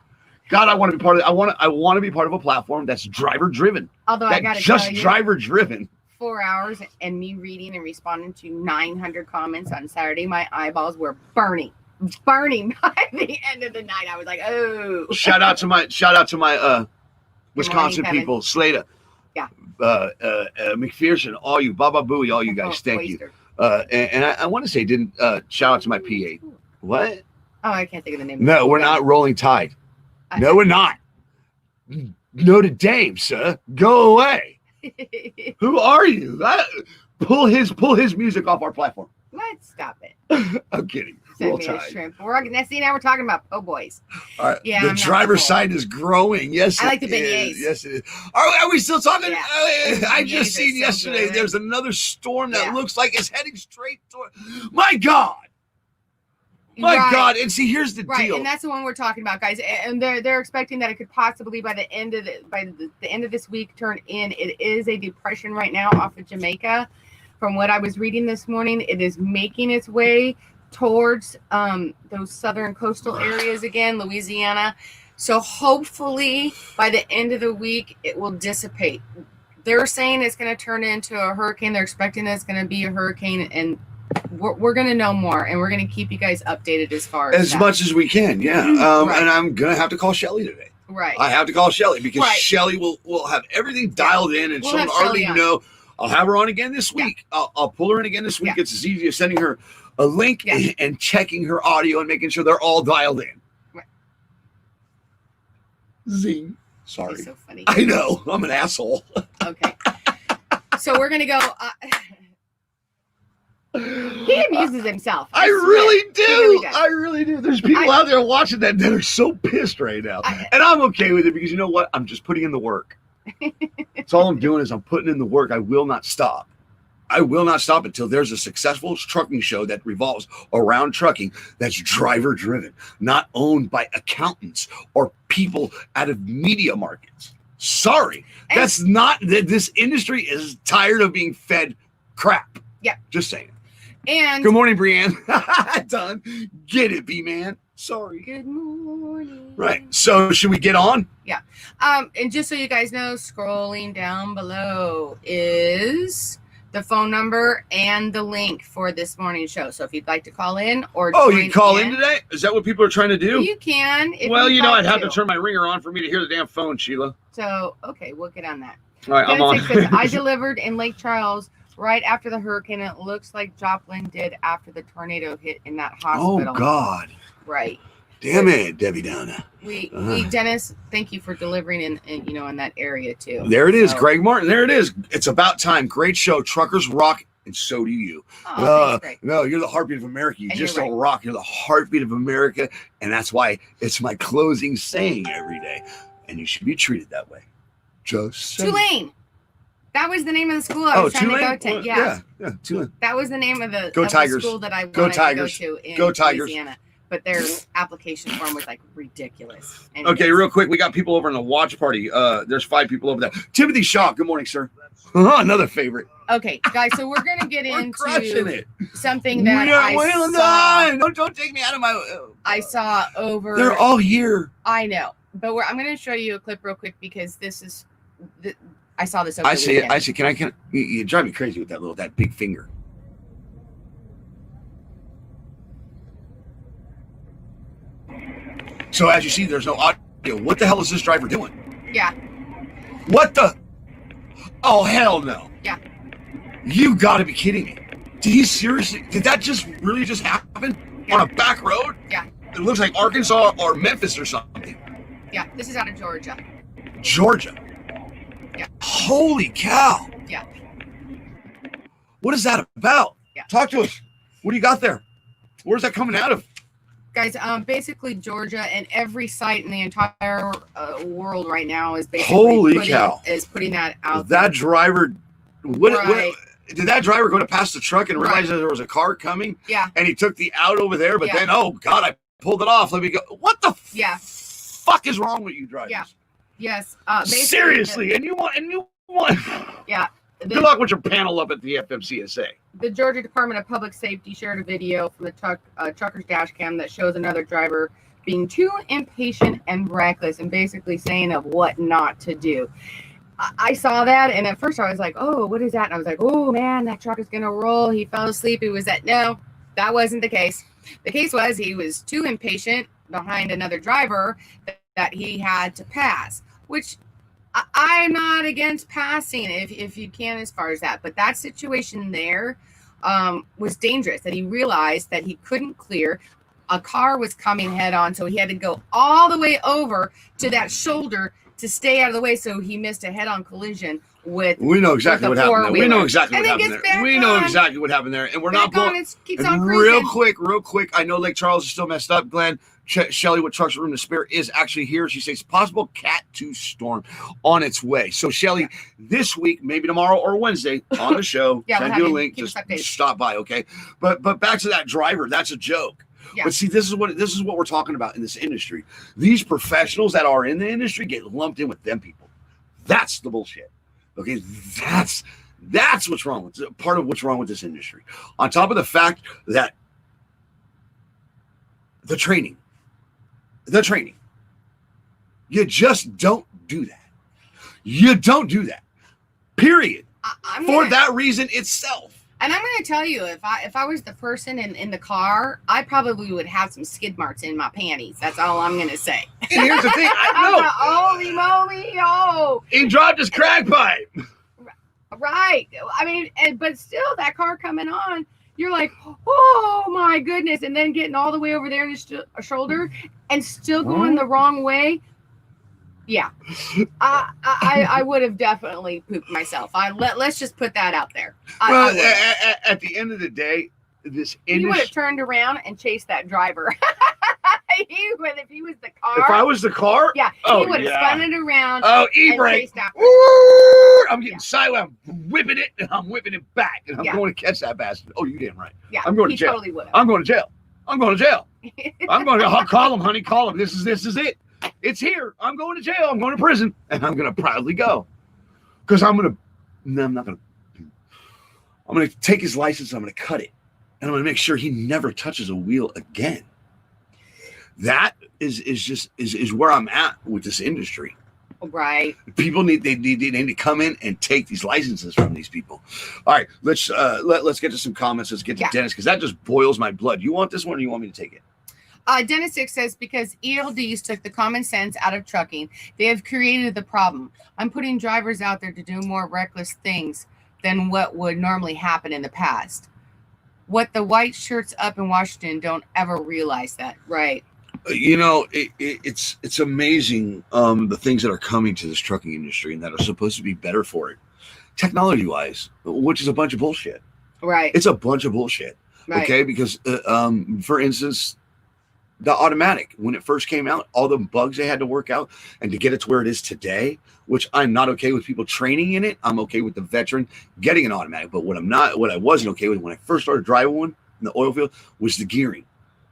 God, I want to be part of it. I want to be part of a platform that's driver driven. Although I got to tell you, driver driven. 4 hours and me reading and responding to 900 comments on Saturday, my eyeballs were burning by the end of the night. I was like, oh. Shout out to my Wisconsin morning, people, Slater. Yeah. McPherson, all you, Baba Booey, all you guys, thank you. And I want to say, shout out to my PA. What? Oh, I can't think of the name. No, we're not Rolling Tide. No, we're not. Notre Dame, sir. Go away. Who are you? Pull his music off our platform. Let's stop it. I'm kidding. Send me a shrimp. Now we're talking about po' boys. Yeah, the driver's side is growing. Yes, I like the beignets. Yes, it is. Are we still talking? Yeah. I just seen yesterday. There's another storm that looks like it's heading straight toward. My God. My God. And see, here's the deal. And that's the one we're talking about, guys. And they're expecting that it could possibly by the end of this week turn in. It is a depression right now off of Jamaica. From what I was reading this morning, it is making its way towards those southern coastal areas again, Louisiana. So hopefully by the end of the week, it will dissipate. They're saying it's going to turn into a hurricane. They're expecting it's going to be a hurricane, and we're going to know more, and we're going to keep you guys updated as far as much as we can. Yeah. And I'm going to have to call Shelly today. Right. I have to call Shelly because Shelly will have everything dialed in, and she'll already know. I'll have her on again this week. Yeah. I'll pull her in again this week. Yeah. It's as easy as sending her a link and checking her audio and making sure they're all dialed in. Right. Zing. Sorry. You're so funny. I know. I'm an asshole. Okay. So we're going to go. He amuses himself. I really do. I really do. There's people out there watching that are so pissed right now. And I'm okay with it because you know what? I'm just putting in the work. That's all I'm doing is I'm putting in the work. I will not stop. I will not stop until there's a successful trucking show that revolves around trucking that's driver driven, not owned by accountants or people out of media markets. Sorry. That's not that this industry is tired of being fed crap. Yeah. Just saying. And good morning, Brianne. Done. Get it, B-man. Sorry. Good morning. Right. So should we get on? Yeah. And just so you guys know, scrolling down below is the phone number and the link for this morning's show. So if you'd like to call in or you can call in today? Is that what people are trying to do? You can. Well, you know, I'd have to turn my ringer on for me to hear the damn phone, Sheila. So, okay, we'll get on that. All right, I'm on. I delivered in Lake Charles right after the hurricane. It looks like Joplin did after the tornado hit in that hospital. Oh, God. Right. Damn it, Debbie Downer. We Dennis, thank you for delivering in that area too. There it is, Greg Martin. There it is. It's about time. Great show. Truckers rock, and so do you. Oh, thanks, Greg. No, you're the heartbeat of America. You just don't rock. You're the heartbeat of America, and that's why it's my closing saying every day. And you should be treated that way. Just saying. Tulane. That was the name of the school I was trying Tulane? to go to. Yeah, Tulane. That was the name of the school that I wanted to go to in Louisiana. But their application form was like ridiculous. Okay, real quick, we got people over in the watch party. There's 5 people over there. Timothy Shaw, good morning, sir. Another favorite. Okay, guys, so we're gonna get into something that Don't take me out of my. I saw over. They're all here. I know, but I'm gonna show you a clip real quick because this is. I saw this. I see it. I see. Can you drive me crazy with that big finger? So as you see, there's no audio. What the hell is this driver doing? Yeah. What the? Oh, hell no. Yeah. You got to be kidding me. Did that really just happen on a back road? Yeah. It looks like Arkansas or Memphis or something. Yeah, this is out of Georgia. Georgia? Yeah. Holy cow. Yeah. What is that about? Yeah. Talk to us. What do you got there? Where's that coming out of? Guys, basically Georgia and every site in the entire world right now is basically putting that out. That driver, did that driver go to pass the truck and realize that there was a car coming? Yeah. And he took the out over there, but then, oh God, I pulled it off. Let me go. What the fuck is wrong with you drivers? Yeah. Yes. Seriously, and you want. Yeah. Good luck with your panel up at the FMCSA. The Georgia Department of Public Safety shared a video from the trucker's dash cam that shows another driver being too impatient and reckless and basically saying of what not to do. I saw that, and at first I was like, oh, what is that? And I was like, oh, man, that truck is going to roll. He fell asleep. It was that. No, that wasn't the case. The case was he was too impatient behind another driver that he had to pass, which I'm not against passing if you can as far as that. But that situation there was dangerous, that he realized that he couldn't clear. A car was coming head on, so he had to go all the way over to that shoulder to stay out of the way, so he missed a head-on collision with. We know exactly what happened there. We know exactly what happened there. We know on. exactly what happened there, and we're Back not on, going. it keeps on cruising. Real quick. I know Lake Charles is still messed up. Glenn, Shelly with Trucks Room to Spare is actually here. She says possible Cat 2 storm on its way. So Shelly, this week, maybe tomorrow or Wednesday on the show, send you a link. Just stop by, okay? But back to that driver. That's a joke. Yeah. But see, this is what we're talking about in this industry. These professionals that are in the industry get lumped in with them people. That's the bullshit. Okay, that's what's wrong with part of what's wrong with this industry. On top of the fact that the training, you just don't do that. You don't do that. Period. For that reason itself. And I'm going to tell you, if I was the person in the car, I probably would have some skid marks in my panties. That's all I'm going to say. And here's the thing. I know. Holy moly, oh. He dropped his crack pipe. Right. I mean, but still, that car coming on, you're like, oh, my goodness. And then getting all the way over there in his shoulder and still going the wrong way. Yeah, I would have definitely pooped myself. Let's just put that out there. At the end of the day, this industry. You would have turned around and chased that driver. He would, if he was the car. If I was the car? Yeah, he would have spun it around. Oh, E-brake. I'm getting silent. I'm whipping it, and I'm whipping it back. And I'm going to catch that bastard. Oh, you damn right. Yeah, I'm going to jail. Totally would have. I'm going to jail. I'm going to jail. I'm going to call him, honey. Call him. This is it. It's here. I'm going to jail. I'm going to prison. And I'm going to proudly go. Because I'm not going to. I'm going to take his license. I'm going to cut it. And I'm going to make sure he never touches a wheel again. That is where I'm at with this industry. Right. People need to come in and take these licenses from these people. All right, let's get to some comments. Let's get to Dennis, because that just boils my blood. You want this one or you want me to take it? Dennis 6 says, because ELDs took the common sense out of trucking, they have created the problem. I'm putting drivers out there to do more reckless things than what would normally happen in the past. What the white shirts up in Washington don't ever realize that. Right. You know, it's amazing the things that are coming to this trucking industry and that are supposed to be better for it, technology-wise, which is a bunch of bullshit. Right. It's a bunch of bullshit. Right. Okay, because for instance, the automatic, when it first came out, all the bugs they had to work out, and to get it to where it is today, which I'm not okay with people training in it. I'm okay with the veteran getting an automatic, but what I wasn't okay with when I first started driving one in the oil field was the gearing.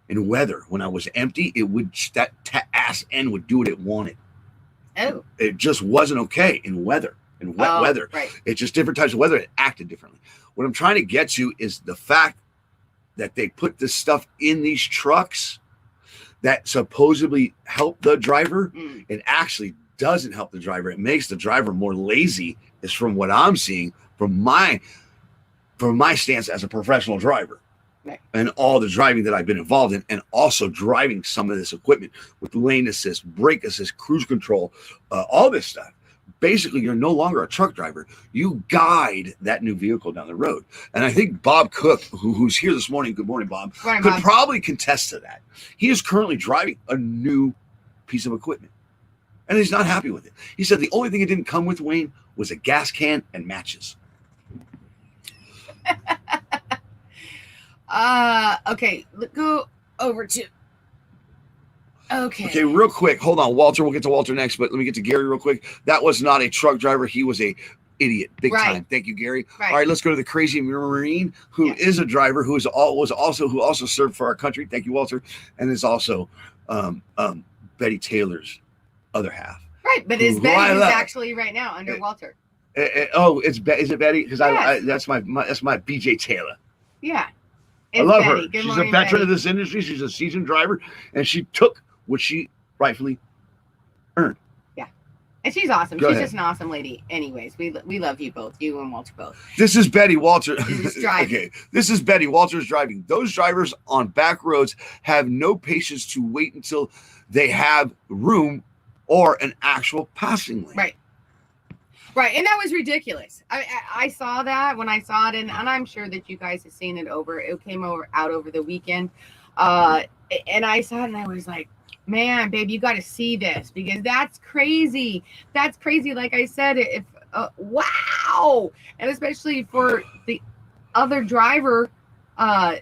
In weather, when I was empty, it would that ass end would do what it wanted. Oh, it just wasn't okay in weather, in wet weather. Right. It's just different types of weather. It acted differently. What I'm trying to get to is the fact that they put this stuff in these trucks that supposedly help the driver. It actually doesn't help the driver. It makes the driver more lazy. Is from what I'm seeing from my stance as a professional driver. Right. And all the driving that I've been involved in, and also driving some of this equipment with lane assist, brake assist, cruise control, all this stuff. Basically, you're no longer a truck driver. You guide that new vehicle down the road. And I think Bob Cook, who's here this morning, good morning, Bob, could probably contest to that. He is currently driving a new piece of equipment, and he's not happy with it. He said the only thing it didn't come with, Wayne, was a gas can and matches. Okay, go over to. Okay, real quick. Hold on, Walter. We'll get to Walter next, but let me get to Gary real quick. That was not a truck driver. He was a idiot, big time. Thank you, Gary. Right. All right, let's go to the crazy Marine, who is a driver, who also served for our country. Thank you, Walter, and is also Betty Taylor's other half. Right, but is Betty who's actually right now under Walter? Is it Betty? Because that's my BJ Taylor. Yeah. I love her. She's a veteran of this industry. She's a seasoned driver, and she took what she rightfully earned. Yeah. And she's awesome. Go She's ahead. just an awesome lady. Anyways, we love you both, you and Walter both. This is Betty Walter. Who's driving. Okay, this is Betty Walter's driving. Those drivers on back roads have no patience to wait until they have room or an actual passing lane. Right. Right, and that was ridiculous. I saw that when I saw it, and I'm sure that you guys have seen it over. It came out over the weekend, and I saw it, and I was like, "Man, babe, you got to see this because that's crazy. That's crazy." Like I said, if wow, and especially for the other driver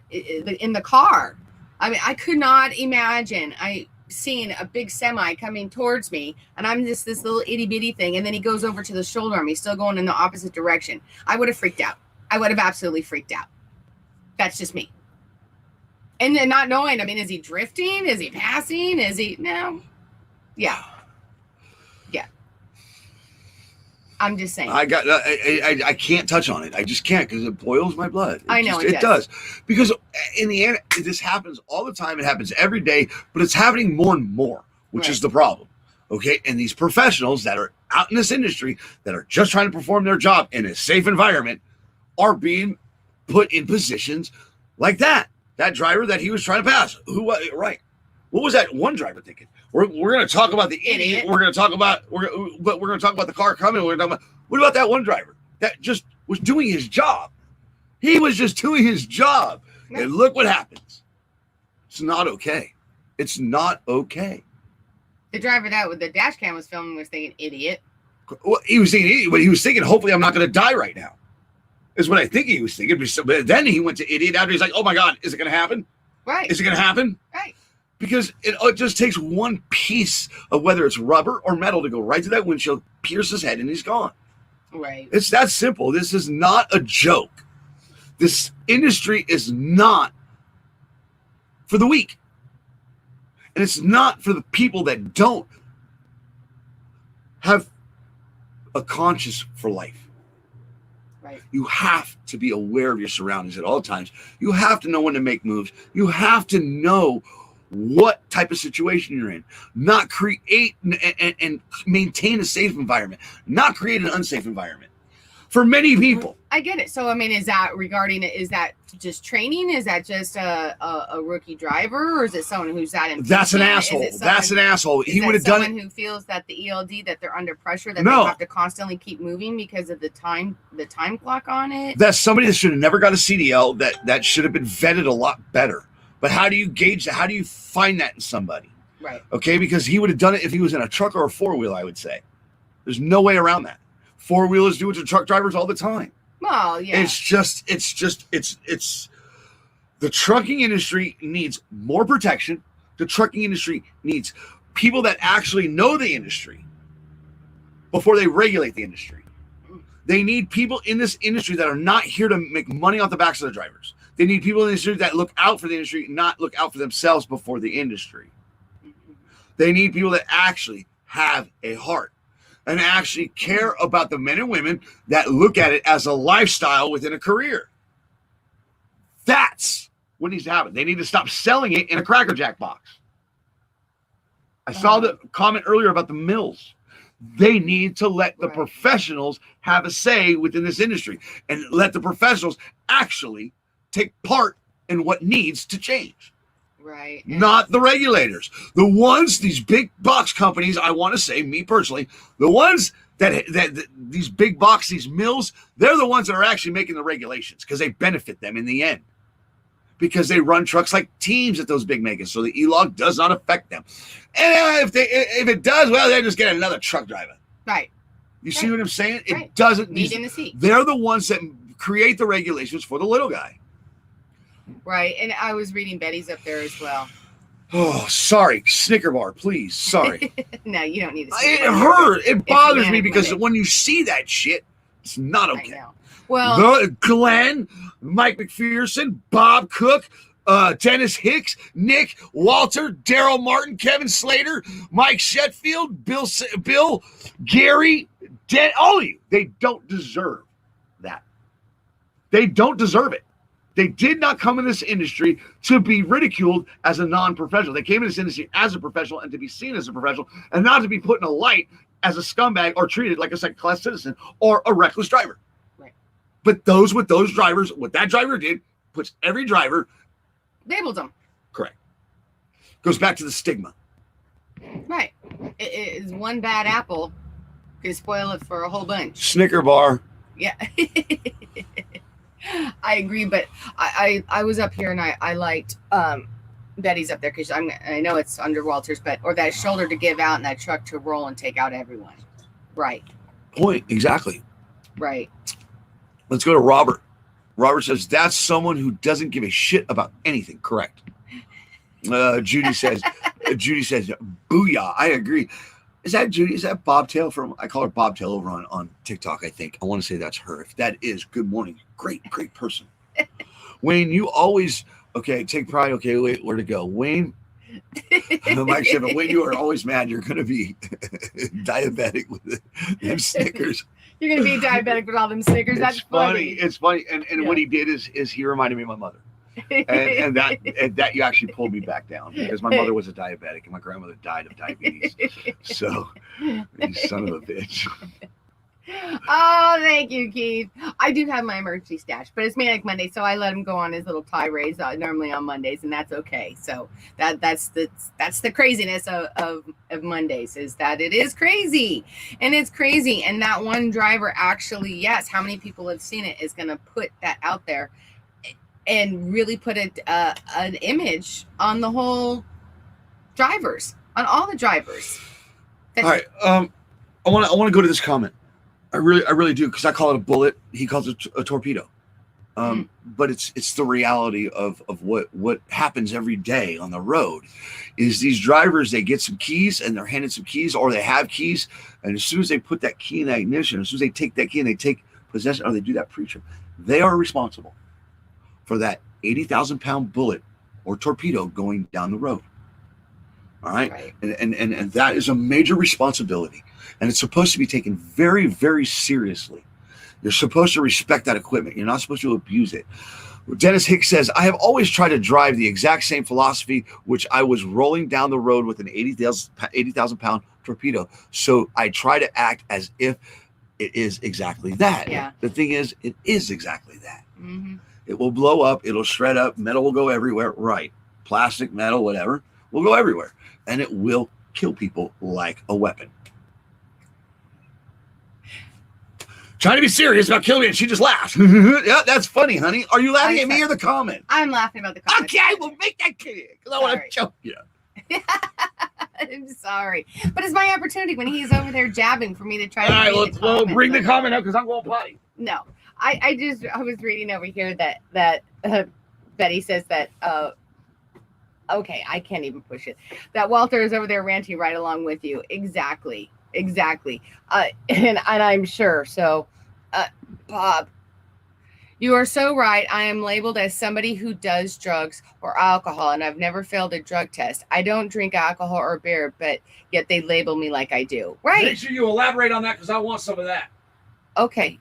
in the car. I mean, I could not imagine seeing a big semi coming towards me, and I'm just this little itty bitty thing, and then he goes over to the shoulder arm. He's still going in the opposite direction. I would have freaked out. I would have absolutely freaked out. That's just me. And then not knowing, I mean, is he drifting? Is he passing? Is he no? Yeah. I'm just saying. I can't touch on it. I just can't because it boils my blood. I know it does. Because in the end, this happens all the time. It happens every day, but it's happening more and more, which is the problem. Okay, and these professionals that are out in this industry that are just trying to perform their job in a safe environment are being put in positions like that. That driver that he was trying to pass. Right? What was that one driver thinking? We're going to talk about the idiot. We're going to talk about the car coming. We're going to talk about what about that one driver that just was doing his job? He was just doing his job, and look what happens. It's not okay. It's not okay. The driver that with the dash cam was filming was thinking idiot. Well, he was thinking idiot, but he was thinking, hopefully, I'm not going to die right now. Is what I think he was thinking. But then he went to idiot after he's like, oh my God, is it going to happen? Right. Is it going to happen? Right. Because it just takes one piece of whether it's rubber or metal to go right to that windshield, pierce his head, and he's gone. Right. It's that simple. This is not a joke. This industry is not for the weak. And it's not for the people that don't have a conscience for life. Right. You have to be aware of your surroundings at all times. You have to know when to make moves. You have to know what type of situation you're in, not create and maintain a safe environment, not create an unsafe environment for many people. I get it. So, I mean, is that just training? Is that just a rookie driver, or is it someone who's that? That's an asshole. That's an asshole. He would have done it. Someone who feels that the ELD, that they're under pressure, that they have to constantly keep moving because of the time clock on it. That's somebody that should have never got a CDL. That should have been vetted a lot better. But how do you gauge that? How do you find that in somebody? Right. Okay, because he would have done it if he was in a truck or a four-wheel, I would say. There's no way around that. Four-wheelers do it to truck drivers all the time. Well, yeah. It's the trucking industry needs more protection. The trucking industry needs people that actually know the industry before they regulate the industry. They need people in this industry that are not here to make money off the backs of the drivers. They need people in the industry that look out for the industry, not look out for themselves before the industry. They need people that actually have a heart and actually care about the men and women that look at it as a lifestyle within a career. That's what needs to happen. They need to stop selling it in a Cracker Jack box. I saw the comment earlier about the mills. They need to let the professionals have a say within this industry and let the professionals actually take part in what needs to change. Right. Not the regulators. The ones, these big box companies, I want to say, me personally, the ones that these big box, these mills, they're the ones that are actually making the regulations because they benefit them in the end. Because they run trucks like teams at those big makers, so the E-log does not affect them. And if it does, well, they just get another truck driver. Right. You see what I'm saying? Right. It doesn't. Need in the seat. They're the ones that create the regulations for the little guy. Right, and I was reading Betty's up there as well. Oh, sorry, Snicker bar, please. Sorry. No, you don't need to. It hurt. It bothers me because when you see that shit, it's not okay. I know. Well, Glenn, Mike McPherson, Bob Cook, Dennis Hicks, Nick, Walter, Daryl Martin, Kevin Slater, Mike Shetfield, Bill, Gary, all of you, they don't deserve that. They don't deserve it. They did not come in this industry to be ridiculed as a non-professional. They came in this industry as a professional and to be seen as a professional and not to be put in a light as a scumbag or treated like a second-class citizen or a reckless driver. Right. But what that driver did, puts every driver labeled them. Correct. Goes back to the stigma. Right. It is one bad apple can spoil it for a whole bunch. Snicker bar. Yeah. I agree, but I was up here and I liked Betty's up there because I know it's under Walters, or that shoulder to give out and that truck to roll and take out everyone. Right. Point. Exactly. Right. Let's go to Robert. Robert says, that's someone who doesn't give a shit about anything. Correct. Judy says, booyah. I agree. Is that Judy? Is that Bobtail from, I call her Bobtail over on TikTok, I think. I want to say that's her. If that is, good morning. Great person. Wayne, you always, take pride. Okay, wait, where to go? Wayne, Mike said, but Wayne, you are always mad. You're going to be diabetic with them Snickers. You're going to be diabetic with all them Snickers. That's funny. It's funny. And what he did is he reminded me of my mother. and that you actually pulled me back down because my mother was a diabetic and my grandmother died of diabetes. So, you son of a bitch. Oh, thank you, Keith. I do have my emergency stash, but it's Manic Monday, so I let him go on his little tirades normally on Mondays, and that's okay. So that's the craziness of Mondays, is that it is crazy, and it's crazy. And that one driver actually, yes, how many people have seen it, is going to put that out there and really put an image on the whole drivers, on all the drivers. All right, I want to go to this comment. I really do, because I call it a bullet. He calls it a torpedo. But it's the reality of what happens every day on the road. Is these drivers, they get some keys and they're handed some keys, or they have keys, and as soon as they put that key in that ignition, as soon as they take that key and they take possession, or they do that pre-trip, they are responsible for that 80,000-pound bullet or torpedo going down the road. All right. And that is a major responsibility. And it's supposed to be taken very, very seriously. You're supposed to respect that equipment. You're not supposed to abuse it. Dennis Hicks says, I have always tried to drive the exact same philosophy, which I was rolling down the road with an 80,000-pound torpedo. So I try to act as if it is exactly that. Yeah. The thing is, it is exactly that. Mm-hmm. It will blow up. It'll shred up. Metal will go everywhere. Right. Plastic, metal, whatever, will go everywhere. And it will kill people like a weapon. Trying to be serious about killing me, and she just laughs. Yeah, that's funny, honey. Are you laughing at me or the comment? I'm laughing about the comment. Okay, well, make that kid, because I want to choke you. I'm sorry. But it's my opportunity when he's over there jabbing for me to try to All right, well, bring the comment up, because I'm going potty. No. I was reading over here that Betty says that okay, I can't even push it. That Walter is over there ranting right along with you. Exactly. And I'm sure. So, Bob, you are so right. I am labeled as somebody who does drugs or alcohol, and I've never failed a drug test. I don't drink alcohol or beer, but yet they label me like I do. Right. Make sure you elaborate on that, because I want some of that. Okay.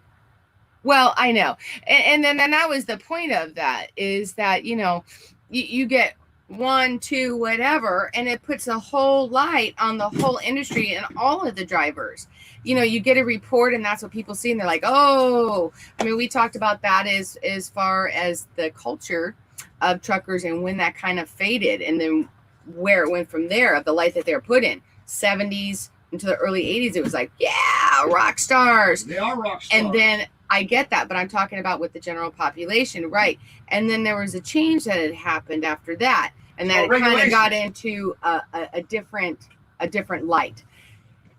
Well, I know. And then that was the point of that, is that, you get 1, 2, whatever, and it puts a whole light on the whole industry and all of the drivers. You get a report, and that's what people see, and they're like, oh, I mean, we talked about that as far as the culture of truckers and when that kind of faded, and then where it went from there, of the light that they're put in. 70s into the early 80s, it was like, yeah, rock stars. They are rock stars. And then I get that, but I'm talking about with the general population, right? And then there was a change that had happened after that, and that it kind of got into a different light.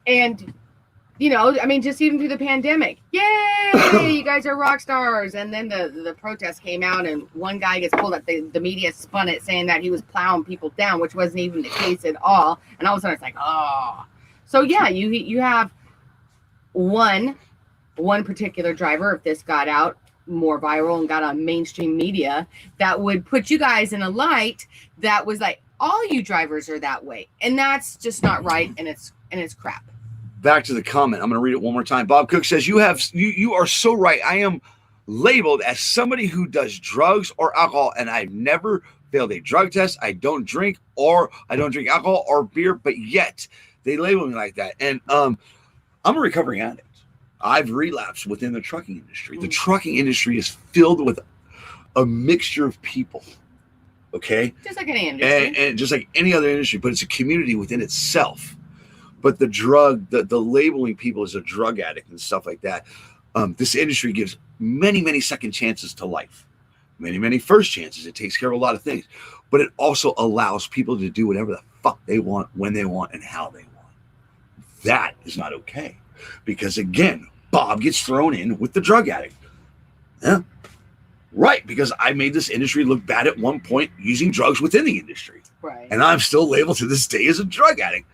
And I mean, just even through the pandemic, yay, you guys are rock stars. And then the protest came out, and one guy gets pulled up. The media spun it, saying that he was plowing people down, which wasn't even the case at all. And all of a sudden, it's like, oh. So yeah, you have one particular driver, if this got out more viral and got on mainstream media, that would put you guys in a light that was like, all you drivers are that way, and that's just not right, and it's crap. Back to the comment. I'm going to read it one more time. Bob Cook says, you are so right. I am labeled as somebody who does drugs or alcohol, and I've never failed a drug test. I don't drink alcohol or beer, but yet they label me like that. And I'm a recovering addict. I've relapsed within the trucking industry. The trucking industry is filled with a mixture of people. Okay? Just like any industry. And just like any other industry, but it's a community within itself. But the labeling people as a drug addict and stuff like that, this industry gives many, many second chances to life. Many, many first chances. It takes care of a lot of things. But it also allows people to do whatever the fuck they want, when they want, and how they want. That is not okay. Because again, Bob gets thrown in with the drug addict. Yeah. Right, because I made this industry look bad at one point using drugs within the industry. Right. And I'm still labeled to this day as a drug addict.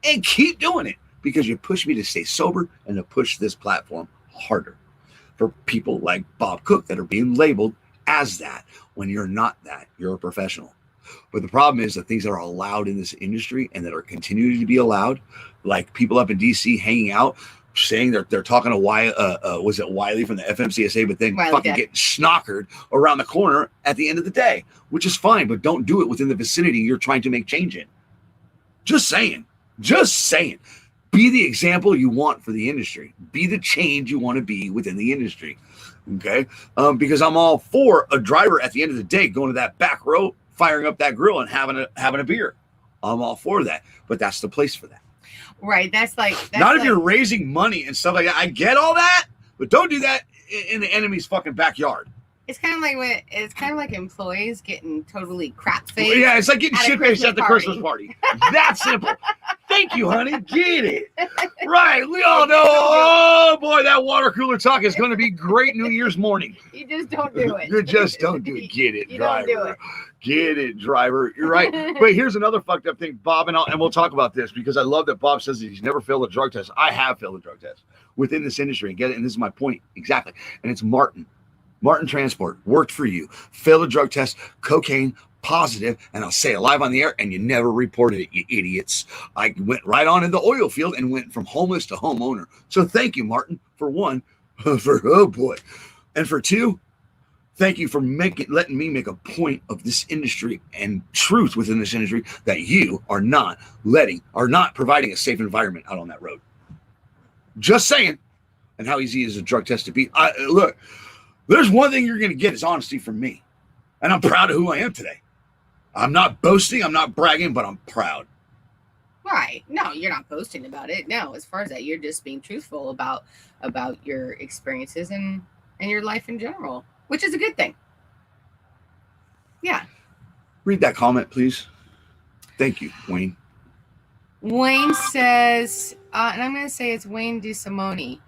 And keep doing it because you push me to stay sober and to push this platform harder for people like Bob Cook that are being labeled as that when you're not that. You're a professional. But the problem is the things that are allowed in this industry and that are continuing to be allowed, like people up in DC hanging out, saying they're talking to was it Wiley from the FMCSA, but then Wiley, fucking getting schnockered around the corner at the end of the day, which is fine, but don't do it within the vicinity you're trying to make change in. Just saying. Be the example you want for the industry. Be the change you want to be within the industry. Okay? Because I'm all for a driver at the end of the day going to that back row, firing up that grill and having a beer. I'm all for that. But that's the place for that. Right. That's not if you're raising money and stuff like that. I get all that, but don't do that in the enemy's fucking backyard. It's kind of like employees getting totally crap faced. Yeah, it's like getting shit faced at the Christmas party. That simple. Thank you, honey. Get it. Right. We all know, oh boy, that water cooler talk is going to be great New Year's morning. You just don't do it. You just don't do it. Get it, you driver. Don't do it. Get it, driver. You're right. But here's another fucked up thing, Bob, and we'll talk about this because I love that Bob says that he's never failed a drug test. I have failed a drug test within this industry and get it. And this is my point exactly. And it's Martin Transport worked for you, failed a drug test, cocaine positive, and I'll say it live on the air, and you never reported it, you idiots. I went right on in the oil field and went from homeless to homeowner. So thank you, Martin, for one, oh boy, and for two, thank you for letting me make a point of this industry and truth within this industry that you are not providing a safe environment out on that road. Just saying, and how easy is a drug test to beat? Look. There's one thing you're going to get is honesty from me. And I'm proud of who I am today. I'm not boasting. I'm not bragging, but I'm proud. Right. No, you're not boasting about it. No, as far as that, you're just being truthful about your experiences and your life in general, which is a good thing. Yeah. Read that comment, please. Thank you, Wayne. Wayne says, and I'm going to say it's Wayne DeSimone.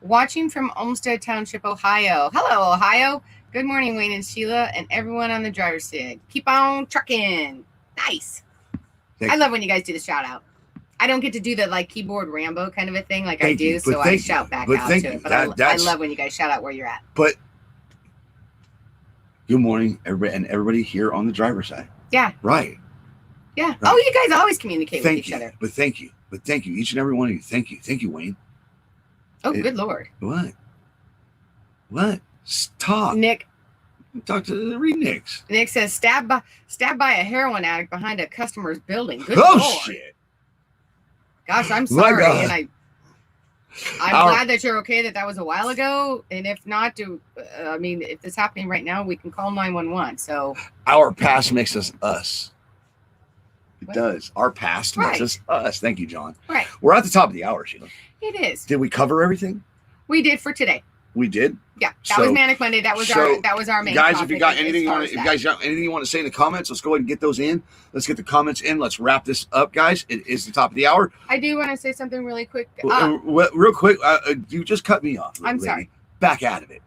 Watching from Olmsted Township, Ohio. Hello, Ohio. Good morning, Wayne and Sheila, and everyone on the driver's seat. Keep on trucking. Nice. I love when you guys do the shout out. I don't get to do the like keyboard Rambo kind of a thing like I do, so I shout back out to it. But I love when you guys shout out where you're at. But good morning, everybody, and everybody here on the driver's side. Yeah. Right. Yeah. Right. Oh, you guys always communicate with each other. But thank you, each and every one of you. Thank you, Wayne. Oh, good Lord. What? Talk. Nick. Talk to read Nick's. Nick says stabbed by a heroin addict behind a customer's building. Good Lord. Shit. Gosh, I'm sorry. And I'm glad that you're okay that was a while ago. And if not, if it's happening right now, we can call 911. So our past makes us. It does. Our past makes us us. Thank you, John. Right. We're at the top of the hour, Sheila. It is. Did we cover everything? We did for today. We did. Yeah, that was Manic Monday. That was our main. Guys, if you got anything, if you guys got anything you want to say in the comments, let's go ahead and get those in. Let's get the comments in. Let's wrap this up, guys. It is the top of the hour. I do want to say something really quick. Real quick, you just cut me off. I'm sorry. Back out of it.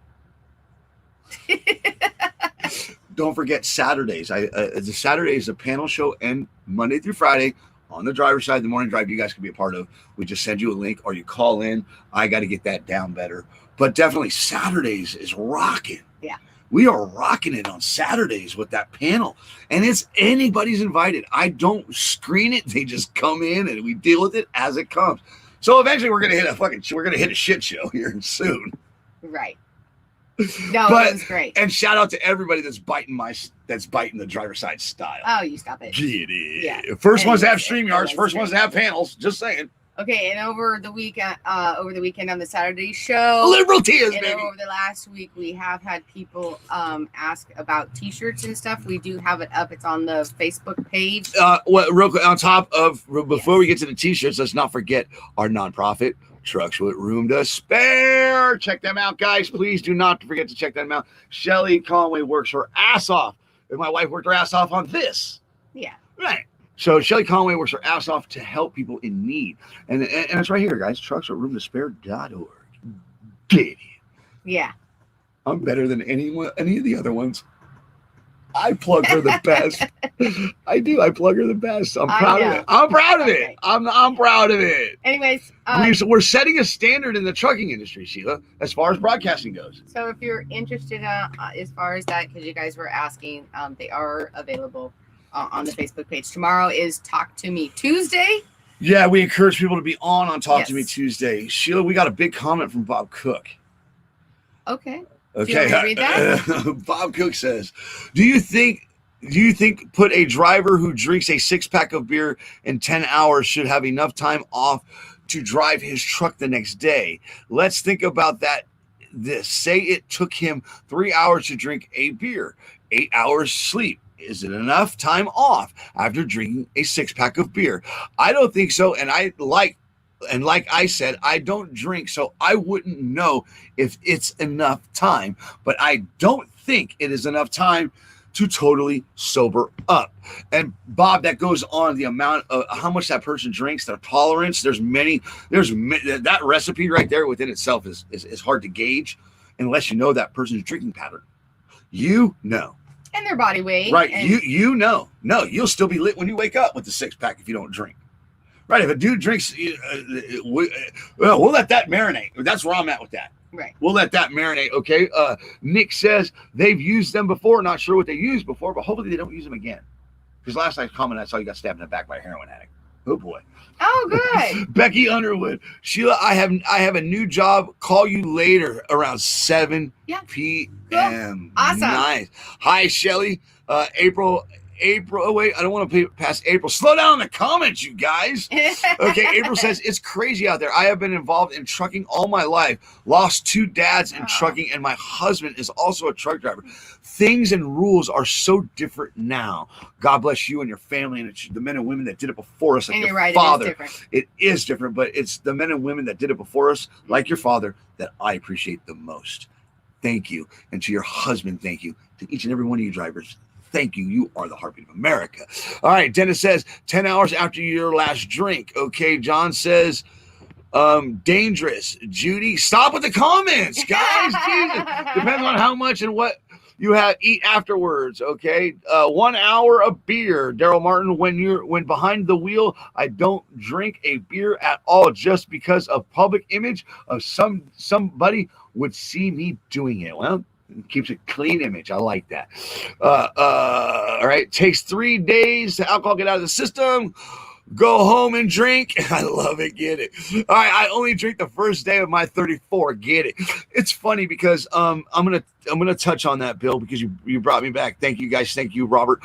Don't forget Saturdays. The Saturday is a panel show, and Monday through Friday on the driver's side, the morning drive, you guys can be a part of. We just send you a link or you call in. I got to get that down better. But definitely Saturdays is rocking. Yeah. We are rocking it on Saturdays with that panel. And it's anybody's invited. I don't screen it. They just come in and we deal with it as it comes. So eventually we're going to hit a shit show here soon. Right. No, it was great. And shout out to everybody that's biting the driver's side style. Oh, you stop it. Get it. Yeah. First ones to have StreamYards, first ones to have panels. Just saying. Okay, and over the weekend on the Saturday show, Liberal tears, and baby. over the last week, we have had people ask about T-shirts and stuff. We do have it up. It's on the Facebook page. Real quick, on top of before we get to the T-shirts, let's not forget our nonprofit, Trucks with Room to Spare. Check them out, guys. Please do not forget to check them out. Shelly Conway works her ass off, and my wife worked her ass off on this. Yeah. Right. So Shelly Conway works her ass off to help people in need. And it's right here, guys. Truckswithroomtospare.org. Get it. Yeah. I'm better than any of the other ones. I plug her the best. I do. I plug her the best. I'm proud of it. I'm proud of it. I'm proud of it. Anyways, we're setting a standard in the trucking industry, Sheila, as far as broadcasting goes. so if you're interested as far as that, because you guys were asking, they are available on the Facebook page. Tomorrow is Talk to Me Tuesday. Yeah, we encourage people to be on Talk to Me Yes. Tuesday. Sheila, we got a big comment from Bob Cook. Okay. Okay. Do you want me to read that? Bob Cook says, Do you think put a driver who drinks a 6-pack of beer in 10 hours should have enough time off to drive his truck the next day? Let's think about that. Say it took him 3 hours to drink a beer, 8 hours sleep. Is it enough time off after drinking a 6-pack of beer? I don't think so. And like I said, I don't drink, so I wouldn't know if it's enough time. But I don't think it is enough time to totally sober up. And Bob, that goes on the amount of how much that person drinks, their tolerance. There's that recipe right there within itself is hard to gauge unless you know that person's drinking pattern. You know. And their body weight. Right. And You know. No, you'll still be lit when you wake up with the 6-pack if you don't drink. Right. If a dude drinks, we'll let that marinate. That's where I'm at with that. Right. We'll let that marinate. Okay. Nick says they've used them before. Not sure what they used before, but hopefully they don't use them again. Because last night's comment, I saw you got stabbed in the back by a heroin addict. Oh boy. Oh, good. Becky Underwood. Sheila, I have a new job. Call you later around 7 p.m. Cool. Awesome. Nice. Hi, Shelly. April. Oh, wait. I don't want to pass April. Slow down in the comments, you guys. Okay. April says, it's crazy out there. I have been involved in trucking all my life. Lost 2 dads in trucking, and my husband is also a truck driver. Things and rules are so different now. God bless you and your family, and it's the men and women that did it before us, like And your you're right, father. it is different. It is different, but it's the men and women that did it before us, like your father, that I appreciate the most. Thank you. And to your husband, thank you. To each and every one of you drivers, thank you. You are the heartbeat of America. All right. Dennis says 10 hours after your last drink. Okay. John says, dangerous. Judy, stop with the comments, guys. Jesus. Depends on how much and what you eat afterwards. Okay. 1 hour of beer. Daryl Martin, when behind the wheel, I don't drink a beer at all just because of public image of somebody would see me doing it. Well, it keeps a clean image. I like that. All right. Takes 3 days to alcohol get out of the system. Go home and drink. I love it. Get it. All right. I only drink the first day of my 34. Get it. It's funny because I'm gonna touch on that, Bill, because you brought me back. Thank you guys. Thank you, Robert.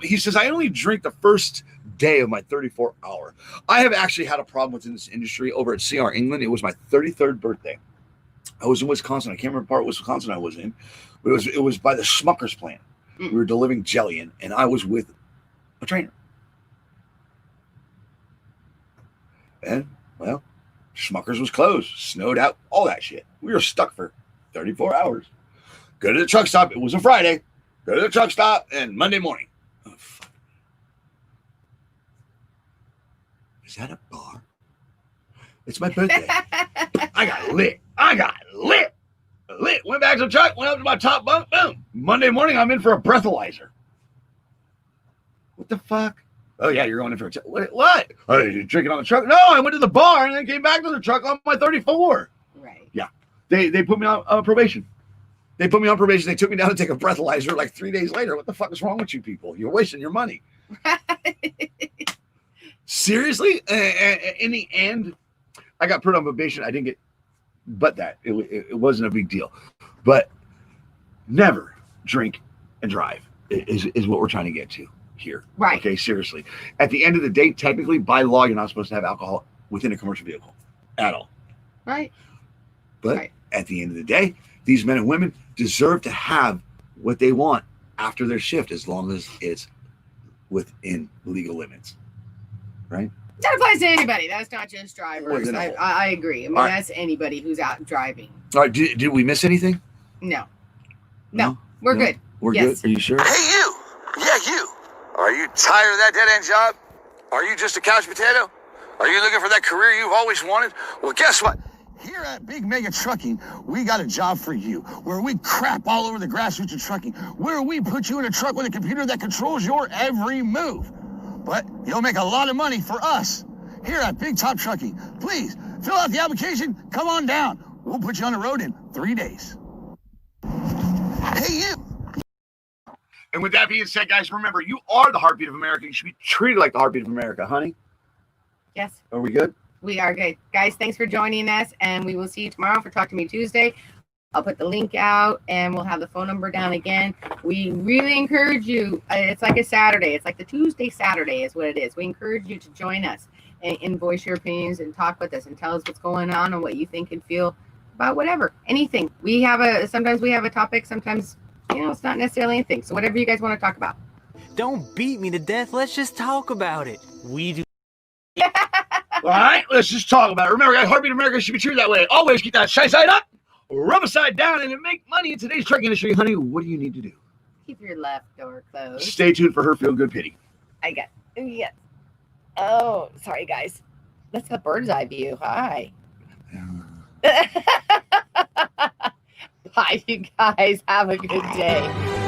He says I only drink the first day of my 34 hour. I have actually had a problem within this industry over at CR England. It was my 33rd birthday. I was in Wisconsin. I can't remember part of Wisconsin I was in, but it was by the Smucker's plant. We were delivering jelly in, and I was with a trainer. And, well, Smucker's was closed, snowed out, all that shit. We were stuck for 34 hours. Go to the truck stop. It was a Friday. Go to the truck stop, and Monday morning. Oh, fuck. Is that a bar? It's my birthday. I got lit. Went back to the truck, went up to my top bunk, boom. Monday morning, I'm in for a breathalyzer. What the fuck? Oh, yeah, you're going in for a what? Oh, you're drinking on the truck? No, I went to the bar and then came back to the truck on my 34. Right. Yeah. They put me on probation. They put me on probation. They took me down to take a breathalyzer like 3 days later. What the fuck is wrong with you people? You're wasting your money. Seriously? In the end, I got put on probation. I didn't get but that. It wasn't a big deal. But never drink and drive is what we're trying to get to here. Right. Okay, seriously. At the end of the day, technically, by law, you're not supposed to have alcohol within a commercial vehicle at all. Right. But Right. at the end of the day, these men and women deserve to have what they want after their shift, as long as it's within legal limits. Right? That applies to anybody. That's not just drivers. Within a whole. I agree. I mean, All right. that's anybody who's out driving. All right. Did we miss anything? No. No? We're No? good. We're Yes. good. Are you sure? Hey, you! Yeah, you! Are you tired of that dead-end job? Are you just a couch potato? Are you looking for that career you've always wanted? Well, guess what? Here at Big Mega Trucking, we got a job for you, where we crap all over the grassroots of trucking, where we put you in a truck with a computer that controls your every move. But you'll make a lot of money for us here at Big Top Trucking. Please, fill out the application, come on down. We'll put you on the road in 3 days. Hey, you! And with that being said, guys, remember, you are the heartbeat of America. You should be treated like the heartbeat of America, honey. Yes. Are we good? We are good. Guys, thanks for joining us, and we will see you tomorrow for Talk to Me Tuesday. I'll put the link out, and we'll have the phone number down again. We really encourage you. It's like a Saturday. It's like the Tuesday Saturday is what it is. We encourage you to join us and voice your opinions and talk with us and tell us what's going on and what you think and feel about whatever, anything. Sometimes we have a topic. Sometimes, it's not necessarily anything. So whatever you guys want to talk about. Don't beat me to death. Let's just talk about it. We do. All right, let's just talk about it. Remember, guys, heartbeat of America should be treated that way. Always keep that shy side up, rubber side down, and to make money in today's trucking industry, honey, what do you need to do? Keep your left door closed. Stay tuned for her feel good pity. Yes. Oh, sorry, guys. That's the bird's eye view. Hi. Bye, you guys. Have a good day.